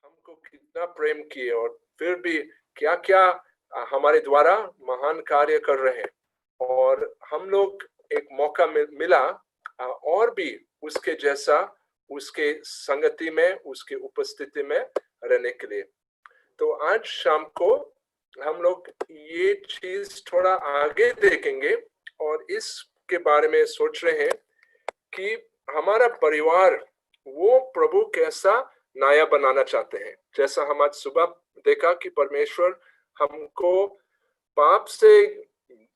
हमको कितना प्रेम किए और फिर भी क्या क्या हमारे द्वारा महान कार्य कर रहे हैं, और हम लोग एक मौका मिला और भी उसके जैसा, उसके संगति में, उसके उपस्थिति में रहने के लिए। तो आज शाम को हम लोग ये चीज थोड़ा आगे देखेंगे और इसके बारे में सोच रहे हैं कि हमारा परिवार वो प्रभु कैसा नया बनाना चाहते हैं। जैसा हम आज सुबह देखा कि परमेश्वर हमको पाप से,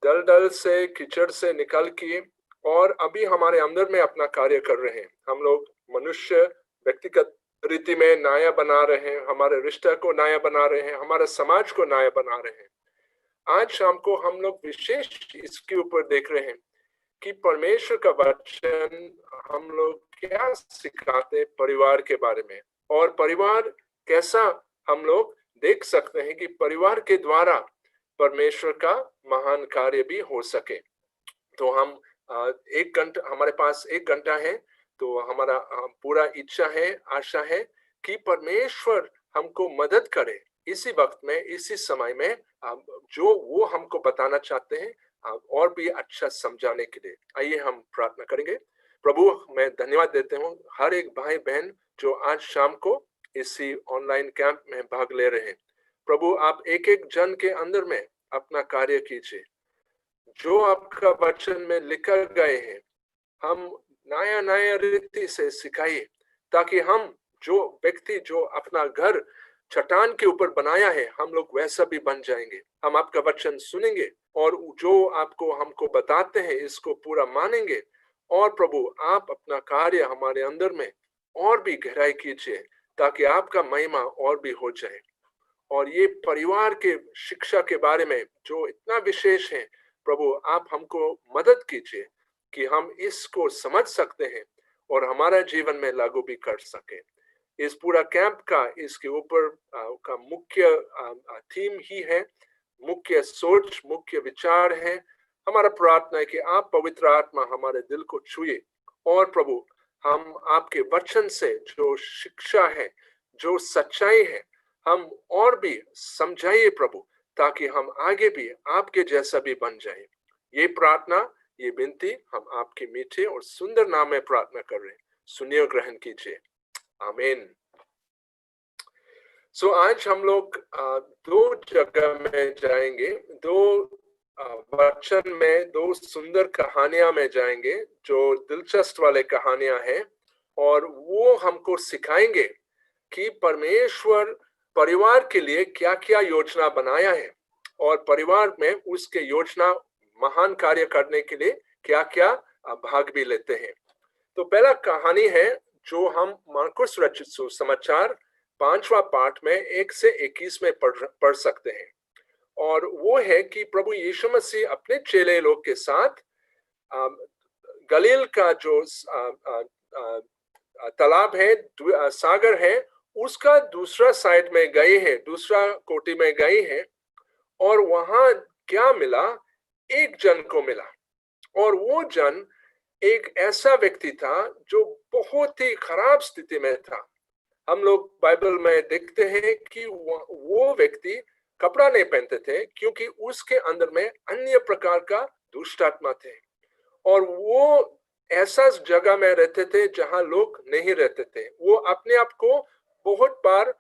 दलदल से, कीचड़ से निकाल के और अभी हमारे अंदर में अपना कार्य कर रहे हैं। हम लोग मनुष्य व्यक्तिगत रीति में नया बना रहे हैं, हमारे रिश्ते को नया बना रहे हैं, हमारे समाज को नया बना रहे हैं। आज शाम को हम लोग विशेष इसके ऊपर देख रहे हैं कि परमेश्वर का वचन हम लोग क्या सिखाते परिवार के बारे में, और परिवार कैसा हम लोग देख सकते हैं कि परिवार के द्वारा परमेश्वर का महान कार्य भी हो सके। तो हम एक घंटा, हमारे पास एक घंटा है, तो हमारा पूरा इच्छा है, आशा है कि परमेश्वर हमको मदद करे इसी वक्त में, इसी समय में, जो वो हमको बताना चाहते हैं और भी अच्छा समझाने के लिए। आइए हम प्रार्थना करेंगे। प्रभु, मैं धन्यवाद देते हूँ हर एक भाई बहन जो आज शाम को इसी ऑनलाइन कैंप में भाग ले रहे हैं। प्रभु, आप एक एक जन के अंदर में अपना कार्य कीजिए। जो आपका वचन में लिखा गए हैं हम नया नया रीति से सिखाइए, ताकि हम जो व्यक्ति जो अपना घर चट्टान के ऊपर बनाया है, हम लोग वैसा भी बन जाएंगे। हम आपका वचन सुनेंगे और जो आपको हमको बताते हैं इसको पूरा मानेंगे। और प्रभु, आप अपना कार्य हमारे अंदर में और भी गहराई कीजिए, ताकि आपका महिमा और भी हो जाए। और ये परिवार के शिक्षा के बारे में जो इतना विशेष है, प्रभु आप हमको मदद कीजिए कि हम इसको समझ सकते हैं और हमारा जीवन में लागू भी कर सके। इस पूरा कैंप का इसके ऊपर का मुख्य थीम ही है, मुख्य सोच, मुख्य विचार है। हमारा प्रार्थना है कि आप पवित्र आत्मा हमारे दिल को छुए और प्रभु हम आपके वचन से जो शिक्षा है, जो सच्चाई है, हम और भी समझाइए प्रभु, ताकि हम आगे भी आपके जैसा भी बन जाए। ये प्रार्थना, ये विनती हम आपके मीठे और सुंदर नाम में प्रार्थना कर रहे हैं। सुनिए, ग्रहण कीजिए। आमीन। सो आज हम लोग दो जगह में जाएंगे, दो वचन में, दो सुंदर कहानियां में जाएंगे जो दिलचस्प वाले कहानियां हैं, और वो हमको सिखाएंगे कि परमेश्वर परिवार के लिए क्या क्या योजना बनाया है और परिवार में उसके योजना महान कार्य करने के लिए क्या क्या भाग भी लेते हैं। तो पहला कहानी है जो हम मार्कुस रचित सुसमाचार 5वां पाठ में 1 से 21 में पढ़ सकते हैं। और वो है कि प्रभु यीशु मसीह अपने चेले लोग के साथ गलील का जो तालाब है, सागर है, उसका दूसरा साइड में गए हैं, दूसरा कोटि में गए हैं। और वहां क्या मिला? एक जन को मिला, और वो जन एक ऐसा व्यक्ति था जो बहुत ही खराब स्थिति में था। हम लोग बाइबल में देखते हैं कि वो व्यक्ति कपड़ा नहीं पहनते थे, क्योंकि उसके अंदर में अन्य प्रकार का दुष्ट आत्मा थे, और वो ऐसा जगह में रहते थे जहां लोग नहीं रहते थे। वो अपने आप को बहुत बार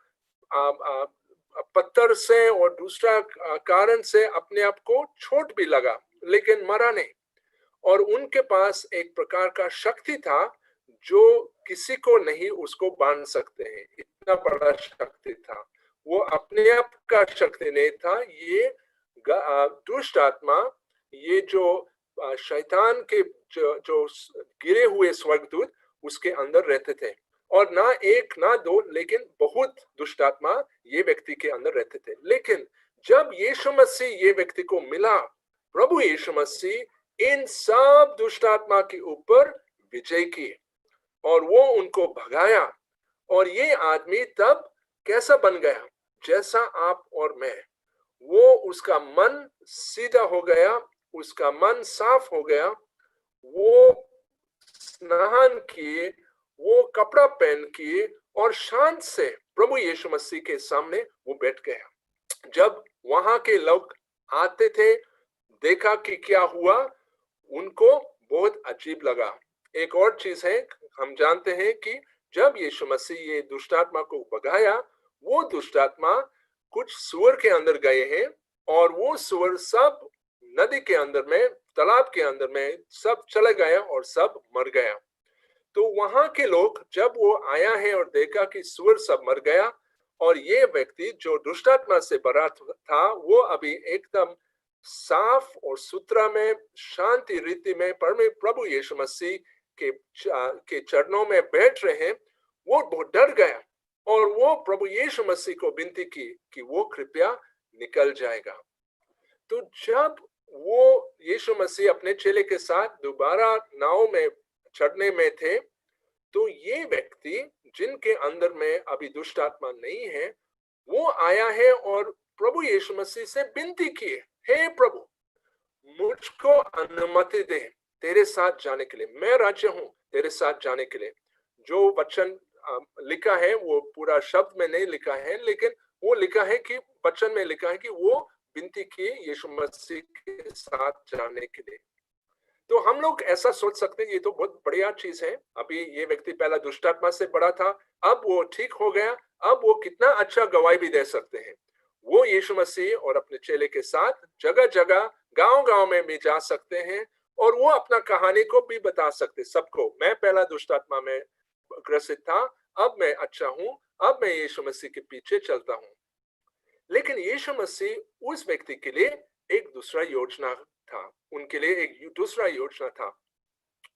पत्थर से और दूसरा कारण से अपने आप को चोट भी लगा, लेकिन मरा नहीं। और उनके पास एक प्रकार का शक्ति था जो किसी को नहीं उसको बांध सकते हैं, इतना बड़ा शक्ति था। वो अपने आप का शक्ति नहीं था, ये दुष्ट आत्मा, ये जो शैतान के जो गिरे हुए स्वर्गदूत उसके अंदर रहते थे। और ना एक ना दो, लेकिन बहुत दुष्ट आत्मा ये व्यक्ति के अंदर रहते थे। लेकिन जब यीशु मसीह ये व्यक्ति को मिला, प्रभु यीशु मसीह इन सब दुष्ट आत्मा के ऊपर विजय किए और वो उनको भगाया। और ये आदमी तब कैसा बन गया? जैसा आप और मैं। वो उसका मन सीधा हो गया, उसका मन साफ हो गया, वो स्नान किए, वो कपड़ा पहन किए और शांत से प्रभु यीशु मसीह के सामने वो बैठ गया। जब वहां के लोग आते थे, देखा कि क्या हुआ, उनको बहुत अजीब लगा। एक और चीज है, हम जानते हैं कि जब यीशु मसीह ये दुष्ट आत्मा को भगाया, वो दुष्ट आत्मा कुछ सूअर के अंदर गए हैं और वो सूअर सब नदी के अंदर में, तालाब के अंदर में सब चले गए और सब मर गया। तो वहां के लोग जब वो आया है और देखा कि सूअर सब मर गया और ये व्यक्ति जो दुष्टात्मा से भरा था वो अभी एकदम साफ और सुथरा में, शांति रीति में प्रभु यीशु मसीह के चरणों में बैठ रहे हैं, वो बहुत डर गया और वो प्रभु यीशु मसीह को विनती की कि वो कृपया निकल जाएगा। तो जब वो यीशु मसीह अपने चेले के साथ दोबारा नाव में चढ़ने में थे, तो ये व्यक्ति जिनके अंदर में अभी दुष्ट आत्मा नहीं है, वो आया है और प्रभु यीशु मसीह से विनती की, हे प्रभु, मुझको अनुमति दे तेरे साथ जाने के लिए, मैं राजी हूं तेरे साथ जाने के लिए। जो वचन लिखा है वो पूरा शब्द में नहीं लिखा है, लेकिन वो लिखा है कि वचन में लिखा है कि वो विनती की यीशु मसीह के साथ जाने के लिए। तो हम लोग ऐसा सोच सकते हैं ये तो बहुत बढ़िया चीज है, अभी ये व्यक्ति पहला दुष्टात्मा से बड़ा था, अब वो ठीक हो गया, अब वो कितना अच्छा गवाही भी दे सकते हैं। वो यीशु मसीह और अपने चेले के साथ जगह जगह, गांव गांव में भी जा सकते हैं और वो अपना कहानी को भी बता सकते सबको, मैं पहला दुष्टात्मा में ग्रसित था, अब मैं अच्छा हूं, अब मैं यीशु मसीह के पीछे चलता हूं। लेकिन यीशु मसीह उस व्यक्ति के लिए एक दूसरा योजना था, उनके लिए एक दूसरा योजना था।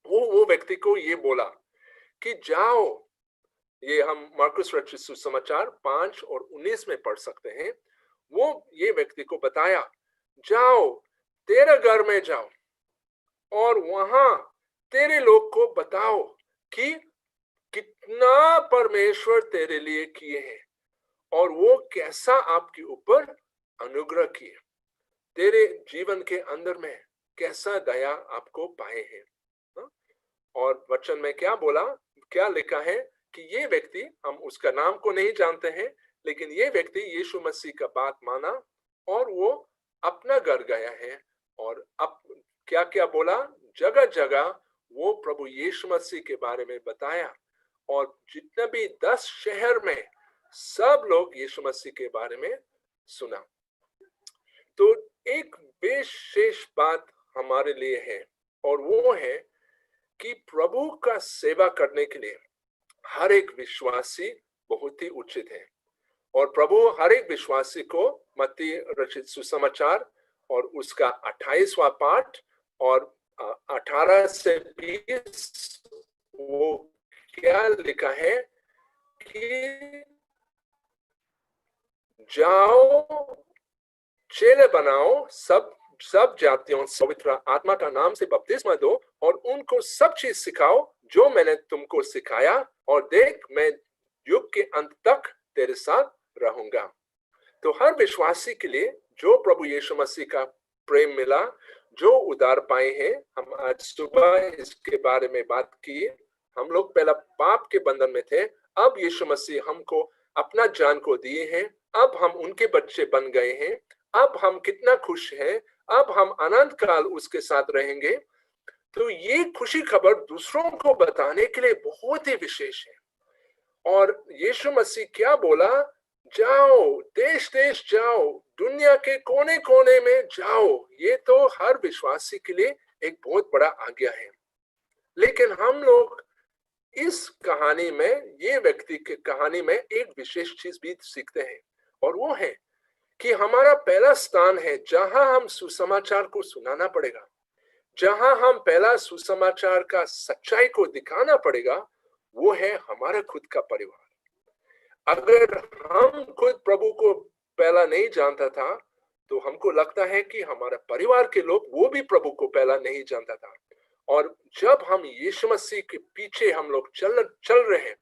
वो व्यक्ति को ये बोला कि जाओ, ये हम मार्कुस रचित सुसमाचार 5 और 19 में पढ़ सकते हैं। वो ये व्यक्ति को बताया, जाओ तेरे घर में जाओ और वहां तेरे लोग को बताओ कि कितना परमेश्वर तेरे लिए किए हैं और वो कैसा आपके ऊपर अनुग्रह किए, तेरे जीवन के अंदर में कैसा दया आपको पाए हैं। और वचन में क्या बोला, क्या लिखा है कि ये व्यक्ति, हम उसका नाम को नहीं जानते हैं, लेकिन ये व्यक्ति यीशु मसीह का बात माना और वो अपना घर गया है और अब क्या क्या बोला, जगह जगह वो प्रभु यीशु मसीह के बारे में बताया और जितने भी 10 शहर में सब लोग यीशु मसीह के बारे में सुना। तो एक विशेष बात हमारे लिए है और वो है कि प्रभु का सेवा करने के लिए हर एक विश्वासी बहुत ही उचित है और प्रभु हर एक विश्वासी को मत्ती रचित सुसमाचार और उसका 28वां पाठ और 18 से 20 वो क्या लिखा है कि जाओ चेले बनाओ सब जातियों, पवित्र आत्मा का नाम से बपतिस्मा दो और उनको सब चीज सिखाओ जो मैंने तुमको सिखाया और देख मैं युग के अंत तक तेरे साथ रहूंगा। तो हर विश्वासी के लिए जो प्रभु यीशु मसीह का प्रेम मिला, जो उद्धार पाए हैं, हम आज सुबह इसके बारे में बात की। हम लोग पहला पाप के बंधन में थे, अब यीशु मसीह हमको अपना जान को दिए हैं, अब हम उनके बच्चे बन गए हैं, अब हम कितना खुश हैं, अब हम अनंत काल उसके साथ रहेंगे। तो ये खुशी खबर दूसरों को बताने के लिए बहुत ही विशेष है। और यीशु मसीह क्या बोला, जाओ देश देश जाओ, दुनिया के कोने कोने में जाओ। ये तो हर विश्वासी के लिए एक बहुत बड़ा आज्ञा है। लेकिन हम लोग इस कहानी में, ये व्यक्ति की कहानी में एक विशेष चीज भी सीखते हैं और वो है कि हमारा पहला स्थान है जहां हम सुसमाचार को सुनाना पड़ेगा, जहां हम पहला सुसमाचार का सच्चाई को दिखाना पड़ेगा, वो है हमारा खुद का परिवार। अगर हम खुद प्रभु को पहला नहीं जानता था तो हमको लगता है कि हमारा परिवार के लोग वो भी प्रभु को पहला नहीं जानता था। और जब हम यीशु मसीह के पीछे हम लोग चल रहे हैं,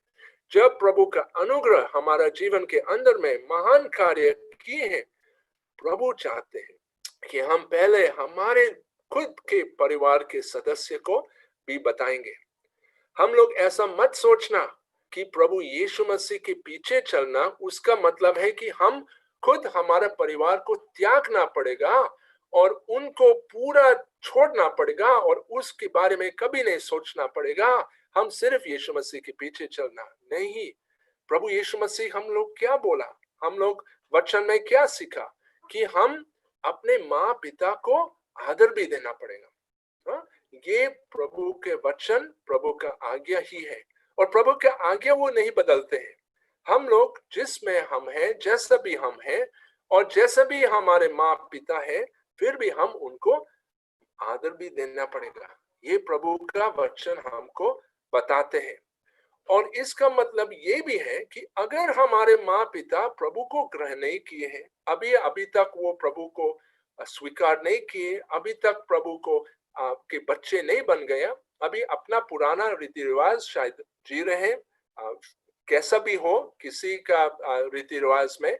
जब प्रभु का अनुग्रह हमारा जीवन के अंदर में महान कार्य किए हैं, प्रभु चाहते हैं कि हम पहले हमारे खुद के परिवार के सदस्य को भी बताएंगे। हम लोग ऐसा मत सोचना कि प्रभु यीशु मसीह के पीछे चलना उसका मतलब है कि हम खुद हमारा परिवार को त्यागना पड़ेगा और उनको पूरा छोड़ना पड़ेगा और उसके बारे में कभी नहीं सोचना पड़ेगा। हम सिर्फ यीशु मसीह के पीछे चलना नहीं। प्रभु यीशु मसीह हम लोग क्या बोला, हम लोग वचन में क्या सीखा कि हम अपने माँ पिता को आदर भी देना पड़ेगा। हाँ? ये प्रभु के वचन, प्रभु का आज्ञा ही है और प्रभु के आज्ञा वो नहीं बदलते हैं। हम लोग जिसमें हम हैं, जैसा भी हम हैं और जैसा भी हमारे माँ पिता है, फिर भी हम उनको आदर भी देना पड़ेगा। ये प्रभु का वचन हमको बताते हैं। और इसका मतलब ये भी है कि अगर हमारे माँ पिता प्रभु को ग्रहण नहीं किए हैं, अभी तक वो प्रभु को स्वीकार नहीं किए, अभी तक प्रभु को के बच्चे नहीं बन गए, अभी अपना पुराना रीति रिवाज शायद जी रहे, कैसा भी हो किसी का रीति रिवाज में,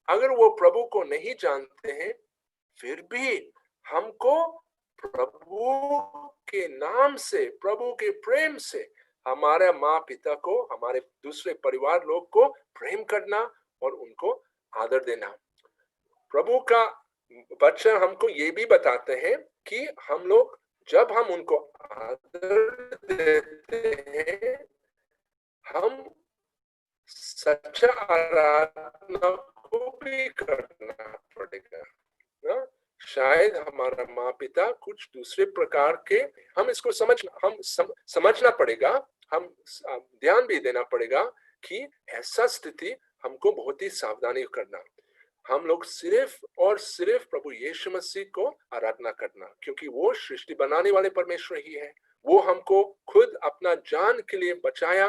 अगर वो प्रभु को नहीं जानते हैं, फिर भी हमको प्रभु के नाम से, प्रभु के प्रेम से हमारे माँ पिता को, हमारे दूसरे परिवार लोग को प्रेम करना और उनको आदर देना। प्रभु का वचन हमको ये भी बताते हैं कि हम लोग जब हम उनको आदर देते हैं, हम सच्चा आराधना को भी करना पड़ेगा ना? शायद हमारा माँ पिता कुछ दूसरे प्रकार के, हम इसको समझना पड़ेगा, हम ध्यान भी देना पड़ेगा कि ऐसा स्थिति हमको बहुत ही सावधानी करना। हम लोग सिर्फ और सिर्फ प्रभु यीशु मसीह को आराधना करना, क्योंकि वो सृष्टि बनाने वाले परमेश्वर ही है। वो हमको खुद अपना जान के लिए बचाया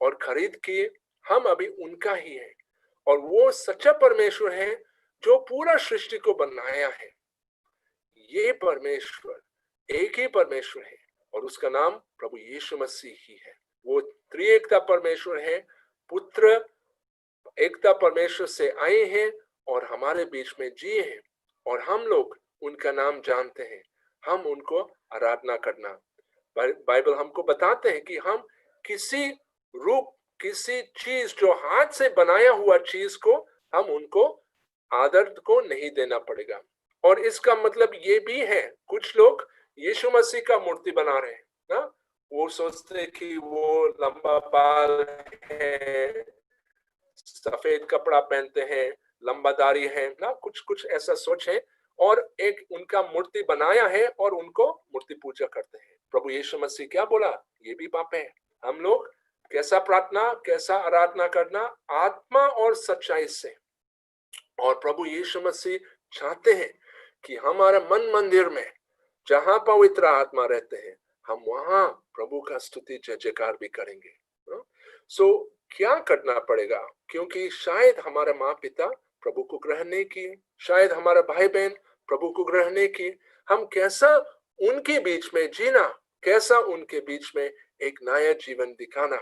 और खरीद किए, हम अभी उनका ही है। और वो सच्चा परमेश्वर है जो पूरा सृष्टि को बनाया है। ये परमेश्वर एक ही परमेश्वर है और उसका नाम प्रभु यीशु मसीह ही है। वो त्रिएकता परमेश्वर है, पुत्र एकता परमेश्वर से आए हैं और हमारे बीच में जिए हैं और हम लोग उनका नाम जानते हैं, हम उनको आराधना करना। बाइबल हमको बताते हैं कि हम किसी रूप, किसी चीज जो हाथ से बनाया हुआ चीज को, हम उनको आदर को नहीं देना पड़ेगा। और इसका मतलब ये भी है, कुछ लोग यीशु मसीह का मूर्ति बना रहे हैं ना, वो सोचते हैं कि वो लंबा बाल है, सफेद कपड़ा पहनते हैं, लंबा दाढ़ी है ना, कुछ कुछ ऐसा सोच है और एक उनका मूर्ति बनाया है और उनको मूर्ति पूजा करते हैं। प्रभु यीशु मसीह क्या बोला? ये भी पाप है। हम लोग कैसा प्रार्थना, कैसा आराधना करना? आत्मा और सच्चाई से। और प्रभु यीशु मसीह चाहते हैं कि हमारा मन मंदिर में जहां पवित्र आत्मा रहते हैं, हम वहां प्रभु का स्तुति जय जयकार भी करेंगे। सो क्या करना पड़ेगा? क्योंकि शायद हमारा माँ पिता प्रभु को ग्रहण नहीं किए, शायद हमारा भाई बहन प्रभु को ग्रहण नहीं किए, हम कैसा उनके बीच में जीना, कैसा उनके बीच में एक नया जीवन दिखाना,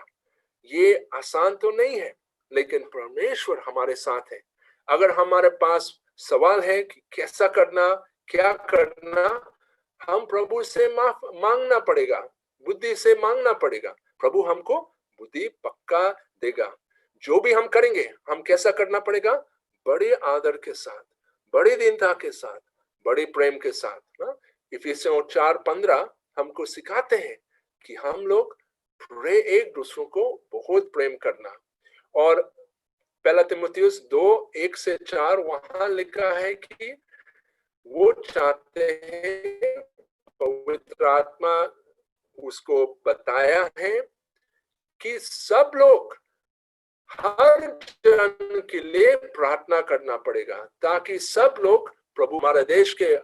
ये आसान तो नहीं है, लेकिन परमेश्वर हमारे साथ है। अगर हमारे पास सवाल है कि कैसा करना, क्या करना, हम प्रभु से मांगना पड़ेगा, बुद्धि से मांगना पड़ेगा। प्रभु हमको बुद्धि पक्का देगा। जो भी हम करेंगे, हम कैसा करना पड़ेगा? बड़े आदर के साथ, बड़ी दीनता के साथ, बड़े प्रेम के साथ। इफिसियों 4:15 हमको सिखाते हैं कि हम लोग एक दूसरों को बहुत प्रेम करना। और पहला तीमुथियुस 2:1-4 वहां लिखा है कि वो चाहते हैं, पवित्र आत्मा उसको बताया है कि सब लोग, हर जन के लिए प्रार्थना करना पड़ेगा, ताकि सब लोग प्रभु, हमारे देश के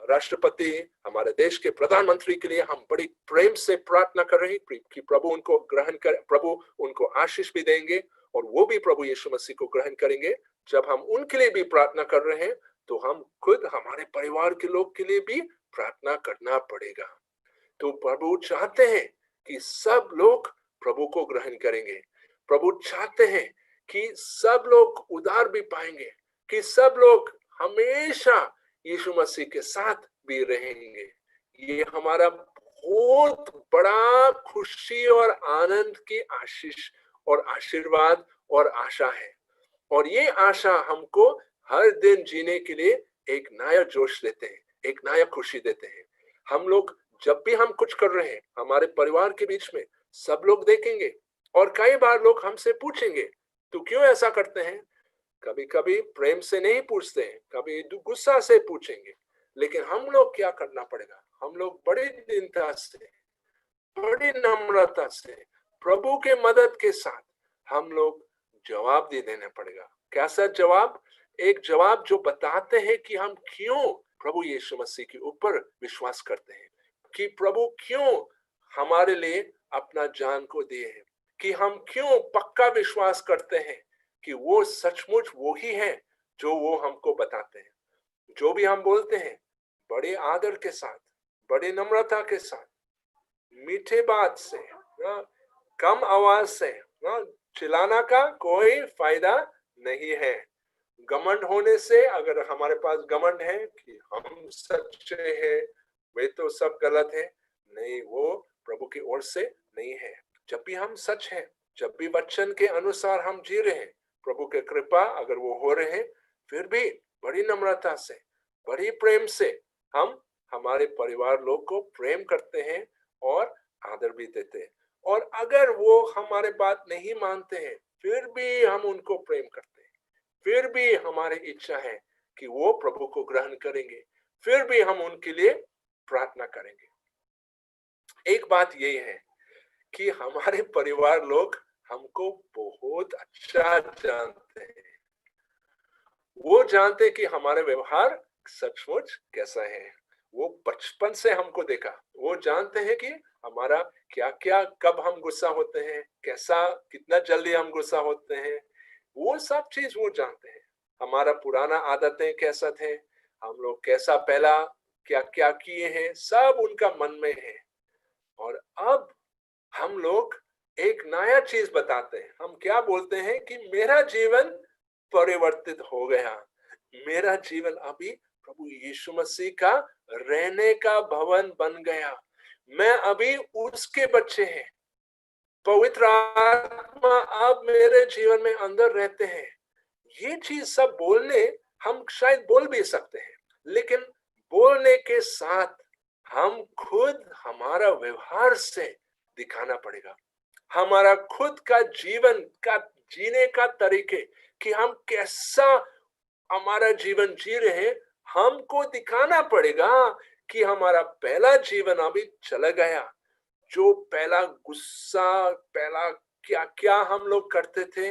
राष्ट्रपति, हमारे देश के प्रधानमंत्री के लिए हम बड़ी प्रेम से प्रार्थना कर रहे हैं कि प्रभु उनको ग्रहण कर, प्रभु उनको आशीष भी देंगे और वो भी प्रभु यीशु मसीह को ग्रहण करेंगे। जब हम उनके लिए भी प्रार्थना कर रहे हैं, तो हम खुद हमारे परिवार के लोग के लिए भी प्रार्थना करना पड़ेगा। तो प्रभु चाहते हैं कि सब लोग प्रभु को ग्रहण करेंगे। प्रभु चाहते हैं कि सब लोग उद्धार भी पाएंगे, कि सब लोग हमेशा यीशु मसीह के साथ भी रहेंगे। ये हमारा बहुत बड़ा खुशी और आनंद की आशीष और आशीर्वाद और आशा है। और ये आशा हमको हर दिन जीने के लिए एक नया जोश देते हैं, एक नया खुशी देते हैं। हम लोग जब भी हम कुछ कर रहे हैं हमारे परिवार के बीच में सब लोग देखेंगे, और कई बार लोग हमसे पूछेंगे तू क्यों ऐसा करते हैं। कभी कभी प्रेम से नहीं पूछते हैं, कभी गुस्सा से पूछेंगे, लेकिन हम लोग क्या करना पड़ेगा, हम लोग बड़ी दीनता से, बड़ी नम्रता से, प्रभु के मदद के साथ हम लोग जवाब दे देना पड़ेगा। कैसा जवाब? एक जवाब जो बताते हैं कि हम क्यों प्रभु यीशु मसीह के ऊपर विश्वास करते हैं, कि प्रभु क्यों हमारे लिए अपना जान को दिए हैं, कि हम क्यों पक्का विश्वास करते हैं कि वो सचमुच वो ही है जो वो हमको बताते हैं। जो भी हम बोलते हैं बड़े आदर के साथ, बड़ी नम्रता के साथ, मीठे बात से, कम आवाज से, चिल्लाना का कोई फायदा नहीं है। घमंड होने से, अगर हमारे पास घमंड है कि हम सच्चे हैं, वे तो सब गलत है, नहीं, वो प्रभु की ओर से नहीं है। जब भी हम सच हैं, जब भी वचन के अनुसार हम जी रहे हैं, प्रभु के कृपा अगर वो हो रहे हैं, फिर भी बड़ी नम्रता से, बड़ी प्रेम से हम हमारे परिवार लोग को प्रेम करते हैं और आदर भी देते हैं। और अगर वो हमारे बात नहीं मानते हैं, फिर भी हम उनको प्रेम करते हैं, फिर भी हमारी इच्छा है कि वो प्रभु को ग्रहण करेंगे, फिर भी हम उनके लिए प्रार्थना करेंगे। एक बात यही है कि हमारे परिवार लोग हमको बहुत अच्छा जानते हैं। वो जानते कि हमारे व्यवहार सचमुच कैसा है। वो बचपन से हमको देखा, वो जानते हैं कि हमारा क्या क्या, कब हम गुस्सा होते हैं, कैसा, कितना जल्दी हम गुस्सा होते हैं, वो सब चीज वो जानते हैं। हमारा पुराना आदतें कैसा थे, हम लोग कैसा पहला क्या क्या किए हैं, सब उनका मन में है। और अब हम लोग एक नया चीज बताते हैं। हम क्या बोलते हैं कि मेरा जीवन परिवर्तित हो गया, मेरा जीवन अभी प्रभु यीशु मसीह का रहने का भवन बन गया, मैं अभी उसके बच्चे हैं, पवित्र आत्मा अब मेरे जीवन में अंदर रहते हैं। ये चीज सब बोलने हम शायद बोल भी सकते हैं, लेकिन बोलने के साथ हम खुद हमारा व्यवहार से दिखाना पड़ेगा, हमारा खुद का जीवन का जीने का तरीके, कि हम कैसा हमारा जीवन जी रहे, हमको दिखाना पड़ेगा कि हमारा पहला जीवन अभी चला गया। जो पहला गुस्सा, पहला क्या क्या हम लोग करते थे,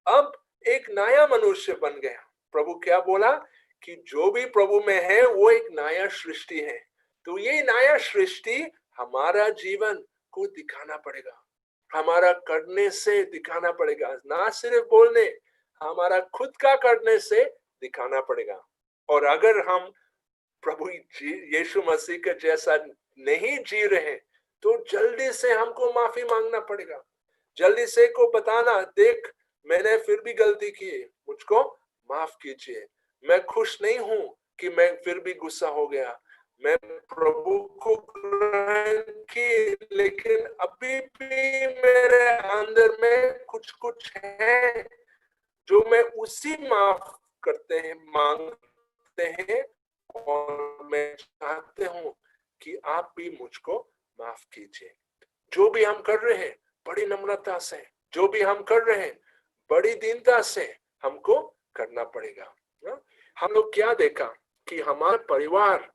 अब एक नया मनुष्य बन गया। प्रभु क्या बोला कि जो भी प्रभु में है वो एक नया सृष्टि है। तो ये नया सृष्टि हमारा जीवन को दिखाना पड़ेगा, हमारा करने से दिखाना पड़ेगा, ना सिर्फ बोलने, हमारा खुद का करने से दिखाना पड़ेगा। और अगर हम प्रभु यीशु मसीह के जैसा नहीं जी रहे, तो जल्दी से हमको माफी मांगना पड़ेगा, जल्दी से को बताना, देख मैंने फिर भी गलती की, मुझको माफ कीजिए, मैं खुश नहीं हूं कि मैं फिर भी गुस्सा हो गया, मैं प्रभु को ग्रहण की, लेकिन अभी भी मेरे अंदर में कुछ कुछ है जो मैं उसी माफ करते हैं, मांगते हैं, और मैं चाहते हूँ कि आप भी मुझको माफ कीजिए। जो भी हम कर रहे हैं बड़ी नम्रता से, जो भी हम कर रहे हैं बड़ी दीनता से हमको करना पड़ेगा। हम लोग क्या देखा कि हमारा परिवार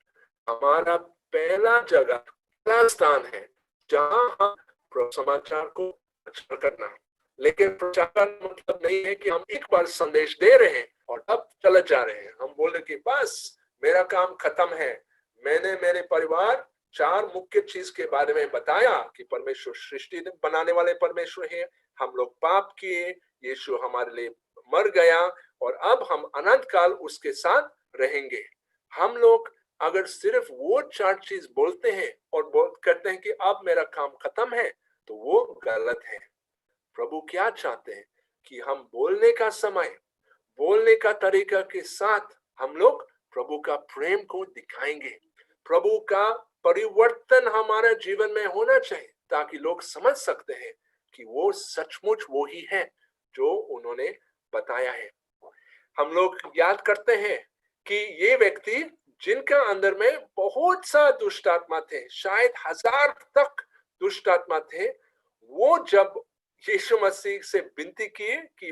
हमारा पहला जगह, पहला स्थान है जहां हम समाचार को प्रचार करना। लेकिन प्रचार का मतलब नहीं है कि हम एक बार संदेश दे रहे हैं और अब चले जा रहे हैं, हम बोले कि बस मेरा काम खत्म है। मैंने मेरे परिवार 4 मुख्य चीज के बारे में बताया कि परमेश्वर सृष्टि बनाने वाले परमेश्वर है, हम लोग पाप किए, यीशु हमारे लिए मर गया, और अब हम अनंत काल उसके साथ रहेंगे। हम लोग अगर सिर्फ वो 4 चीज बोलते हैं और कहते हैं कि अब मेरा काम खत्म है, तो वो गलत है। प्रभु क्या चाहते हैं कि हम बोलने का समय, बोलने का तरीका के साथ हम लोग प्रभु का प्रेम को दिखाएंगे। प्रभु का परिवर्तन हमारे जीवन में होना चाहिए ताकि लोग समझ सकते हैं कि वो सचमुच वो ही है जो उन्होंने बताया है। हम लोग याद करते हैं कि ये व्यक्ति जिनका अंदर में बहुत सा दुष्ट आत्मा थे, शायद 1000 तक दुष्ट आत्मा थे, वो जब यीशु मसीह से विनती किए कि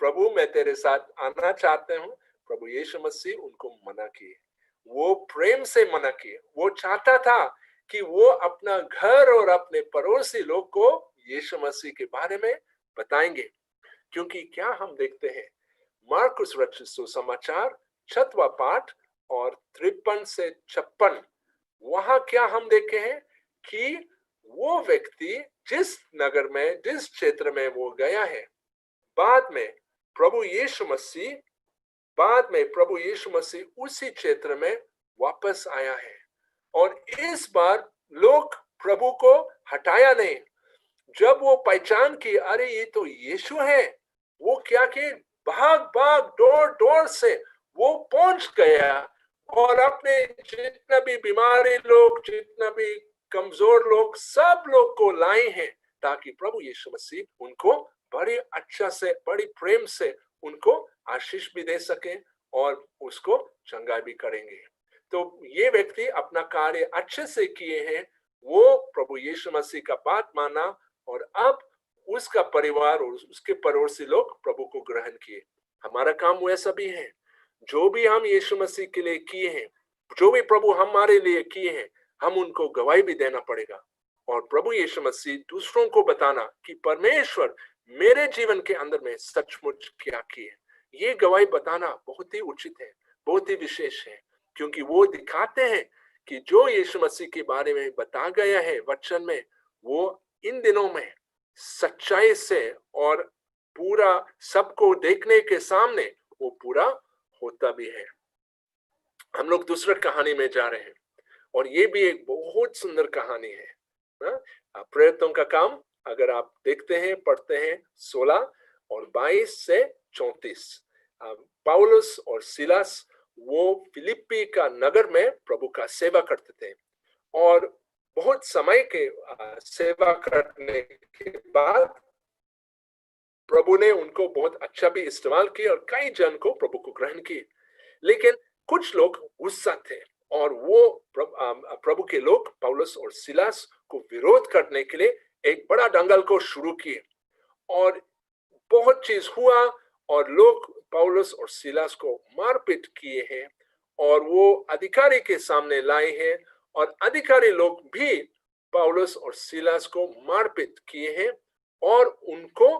प्रभु मैं तेरे साथ आना चाहते हूँ, प्रभु यीशु मसीह उनको मना किए। वो प्रेम से मना किए। वो चाहता था कि वो अपना घर और अपने पड़ोसी लोग को यीशु मसीह के बारे में बताएंगे। क्योंकि क्या हम देखते हैं मार्कुस रचित सुसमाचार 6वां पाठ और 53 से 56, वहां क्या हम देखे हैं कि वो व्यक्ति जिस नगर में, जिस क्षेत्र में वो गया है, बाद में प्रभु यीशु मसीह उसी क्षेत्र में वापस आया है। और इस बार लोग प्रभु को हटाया नहीं। जब वो पहचान की अरे ये तो यीशु है, वो क्या कि भाग भाग दौड़ दौड़ से वो पहुंच गया और अपने जितना भी बीमारी लोग, जितना भी कमजोर लोग, सब लोग को लाए हैं ताकि प्रभु यीशु मसीह उनको बड़ी अच्छा से, बड़ी प्रेम से उनको आशीष भी दे सके और उसको चंगा भी करेंगे। तो ये व्यक्ति अपना कार्य अच्छे से किए हैं। वो प्रभु यीशु मसीह का बात माना और अब उसका परिवार और उसके पड़ोसी लोग प्रभु को ग्रहण किए। हमारा काम वैसा भी है। जो भी हम यीशु मसीह के लिए किए हैं, जो भी प्रभु हमारे लिए किए हैं, हम उनको गवाही भी देना पड़ेगा। और प्रभु यीशु मसीह दूसरों को बताना कि परमेश्वर मेरे जीवन के अंदर में सचमुच क्या किए, ये गवाही बताना बहुत ही उचित है, बहुत ही विशेष है। क्योंकि वो दिखाते हैं कि जो यीशु मसीह के बारे में बता गया है वचन में, वो इन दिनों में सच्चाई से और पूरा सबको देखने के सामने वो पूरा होता भी है। हम लोग दूसरी कहानी में जा रहे हैं और ये भी एक बहुत सुंदर कहानी है। प्रेरितों का काम अगर आप देखते हैं, पढ़ते हैं 16 और 22 से 34, पौलुस और सिलास वो फिलिप्पी का नगर में प्रभु का सेवा करते थे और बहुत समय के सेवा करने के बाद प्रभु ने उनको बहुत अच्छा भी इस्तेमाल किया और कई जन को प्रभु को ग्रहण किए। लेकिन कुछ लोग गुस्सा थे और वो प्रभु के लोग पौलुस और सिलास को विरोध करने के लिए एक बड़ा दंगल को शुरू किए और बहुत चीज हुआ और लोग पौलुस और सिलास को मारपीट किए हैं और वो अधिकारी के सामने लाए हैं और अधिकारी लोग भी पौलुस और सिलास को मारपीट किए हैं और उनको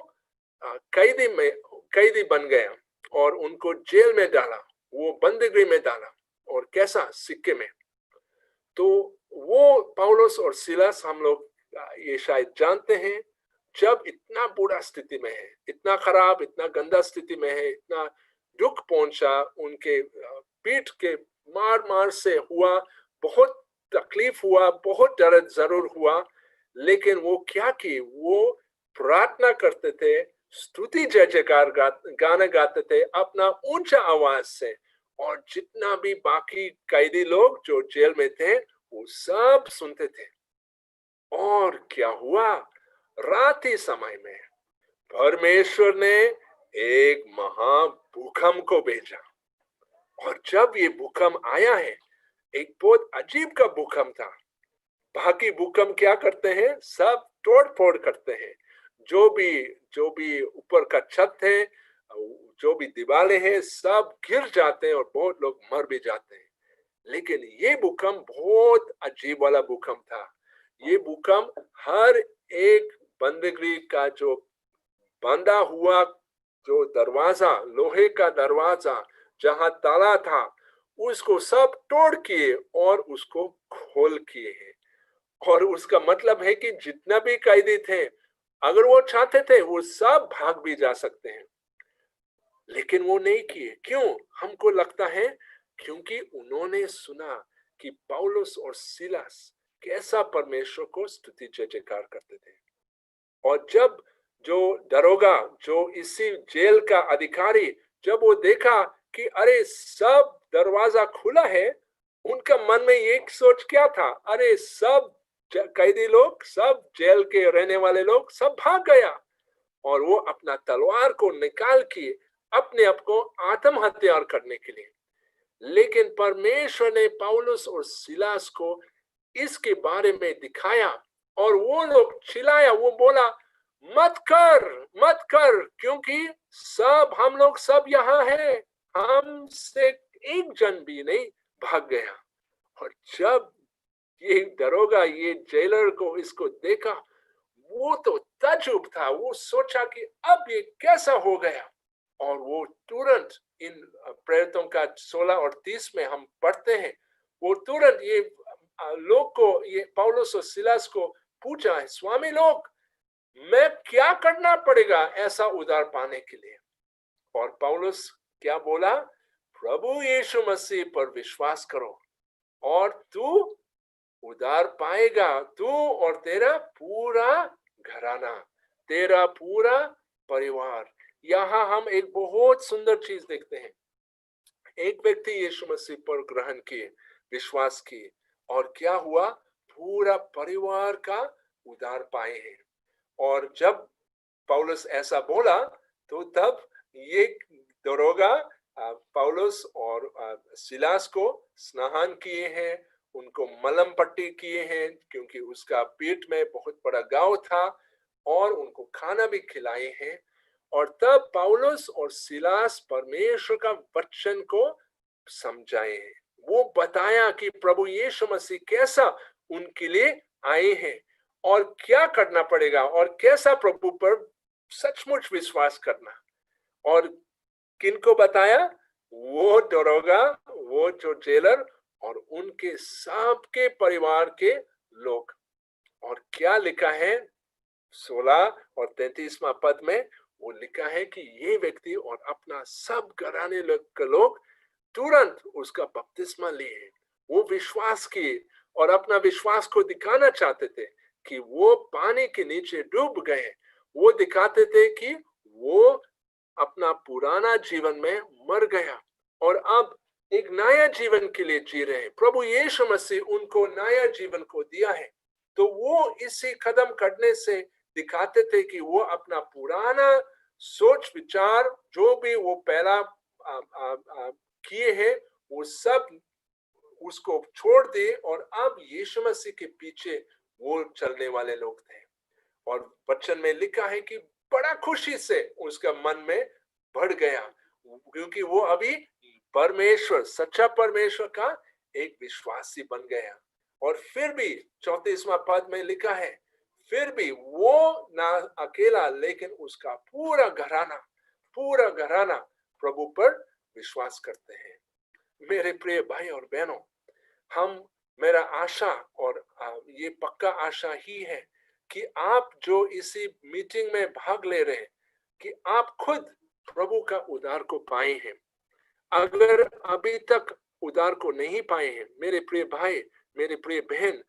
कैदी बन गया और उनको जेल में डाला, वो बंदीगृह में डाला। और कैसा, सिक्के में। तो वो पौलुस और सिलास, हम लोग ये शायद जानते हैं, जब इतना बुरा स्थिति में है, इतना खराब, इतना गंदा स्थिति में है, इतना दुख पहुंचा, उनके पीठ के मार मार से हुआ, बहुत तकलीफ हुआ, बहुत दर्द जरूर हुआ, लेकिन वो क्या की, वो प्रार्थना करते थे, स्तुति जय जयकार गाना गाते थे अपना ऊंचा आवाज से। और जितना भी बाकी कैदी लोग जो जेल में थे वो सब सुनते थे। और क्या हुआ, रात ही समय में परमेश्वर ने एक महाभूकंप को भेजा। और जब ये भूकंप आया है, एक बहुत अजीब का भूकंप था। बाकी भूकंप क्या करते हैं, सब तोड़ फोड़ करते हैं, जो भी ऊपर का छत है, जो भी दीवारें हैं, सब गिर जाते हैं और बहुत लोग मर भी जाते हैं। लेकिन ये भूकंप बहुत अजीब वाला भूकंप था। ये भूकंप हर एक बंदीगृह का जो बंधा हुआ जो दरवाजा, लोहे का दरवाजा जहां ताला था, उसको सब तोड़ किए और उसको खोल किए हैं। और उसका मतलब है कि जितना भी कैदी थे, अगर वो चाहते थे वो सब भाग भी जा सकते हैं, लेकिन वो नहीं किए। क्यों? हमको लगता है क्योंकि उन्होंने सुना कि पौलुस और सिलास कैसा परमेश्वर को स्तुति जय जयकार करते थे। और जब जो दरोगा, जो इसी जेल का अधिकारी, जब वो देखा कि अरे सब दरवाजा खुला है, उनका मन में एक सोच क्या था, अरे सब कैदी लोग, सब जेल के रहने वाले लोग सब भाग गया। और वो अपना तलवार को निकाल के अपने आप को आत्महत्या करने के लिए, लेकिन परमेश्वर ने पौलुस और सिलास को इसके बारे में दिखाया और वो लोग चिल्लाया, वो बोला मत कर, मत कर, क्योंकि सब हम लोग सब यहाँ हैं, हमसे एक जन भी नहीं भाग गया। और जब ये दरोगा, ये जेलर को इसको देखा, वो तो ताज्जुब था, वो सोचा कि अब ये कैसा हो गया। और वो तुरंत इन प्रेरितों का 16 और 30 में हम पढ़ते हैं, वो तुरंत ये लोग को, ये पौलुस और सिलास को पूछा है, स्वामी लोग, मैं क्या करना पड़ेगा ऐसा उद्धार पाने के लिए? और पौलुस क्या बोला? प्रभु यीशु मसीह पर विश्वास करो और तू उद्धार पाएगा, तू और तेरा पूरा घराना, तेरा पूरा परिवार। यहाँ हम एक बहुत सुंदर चीज देखते हैं। एक व्यक्ति यीशु मसीह पर ग्रहण किए, विश्वास किए, और क्या हुआ? पूरा परिवार का उद्धार पाए हैं। और जब पौलुस ऐसा बोला, तो तब ये दरोगा पौलुस और सिलास को स्नान किए हैं, उनको मलम पट्टी किए हैं, क्योंकि उसका पेट में बहुत बड़ा घाव था, और उनको खाना भी खिलाए हैं। और तब पौलुस और सिलास परमेश्वर का वचन को समझाए हैं। वो बताया कि प्रभु यीशु मसीह कैसा उनके लिए आए हैं और क्या करना पड़ेगा, और कैसा प्रभु पर सचमुच विश्वास करना। और किनको बताया? वो दरोगा, वो जो जेलर और उनके सबके परिवार के लोग। और क्या लिखा है 16 और 33वां पद में? वो लिखा है कि ये व्यक्ति और अपना सब घराने के लोग तुरंत उसका बपतिस्मा लिए। वो विश्वास किए और अपना विश्वास को दिखाना चाहते थे कि वो पानी के नीचे डूब गए। वो दिखाते थे कि वो अपना पुराना जीवन में मर गया और अब एक नया जीवन के लिए जी रहे हैं। प्रभु यीशु मसीह उनको नया जीवन को दिया है। तो वो इसी कदम करने से दिखाते थे कि वो अपना पुराना सोच विचार, जो भी वो पहला किए हैं, वो सब उसको छोड़ दे और अब यीशु मसीह के पीछे वो चलने वाले लोग थे। और वचन में लिखा है कि बड़ा खुशी से उसका मन में बढ़ गया, क्योंकि वो अभी परमेश्वर, सच्चा परमेश्वर का एक विश्वासी बन गया। और फिर भी 34वां पद में लिखा है, फिर भी वो ना अकेला, लेकिन उसका पूरा घराना प्रभु पर विश्वास करते हैं। मेरे प्रिय भाई और बहनों, हम, मेरा आशा और ये पक्का आशा ही है कि आप जो इसी मीटिंग में भाग ले रहे हैं, कि आप खुद प्रभु का उद्धार को पाए हैं। अगर अभी तक उद्धार को नहीं पाए हैं, मेरे प्रिय भाई, मेरे प्रिय बहन,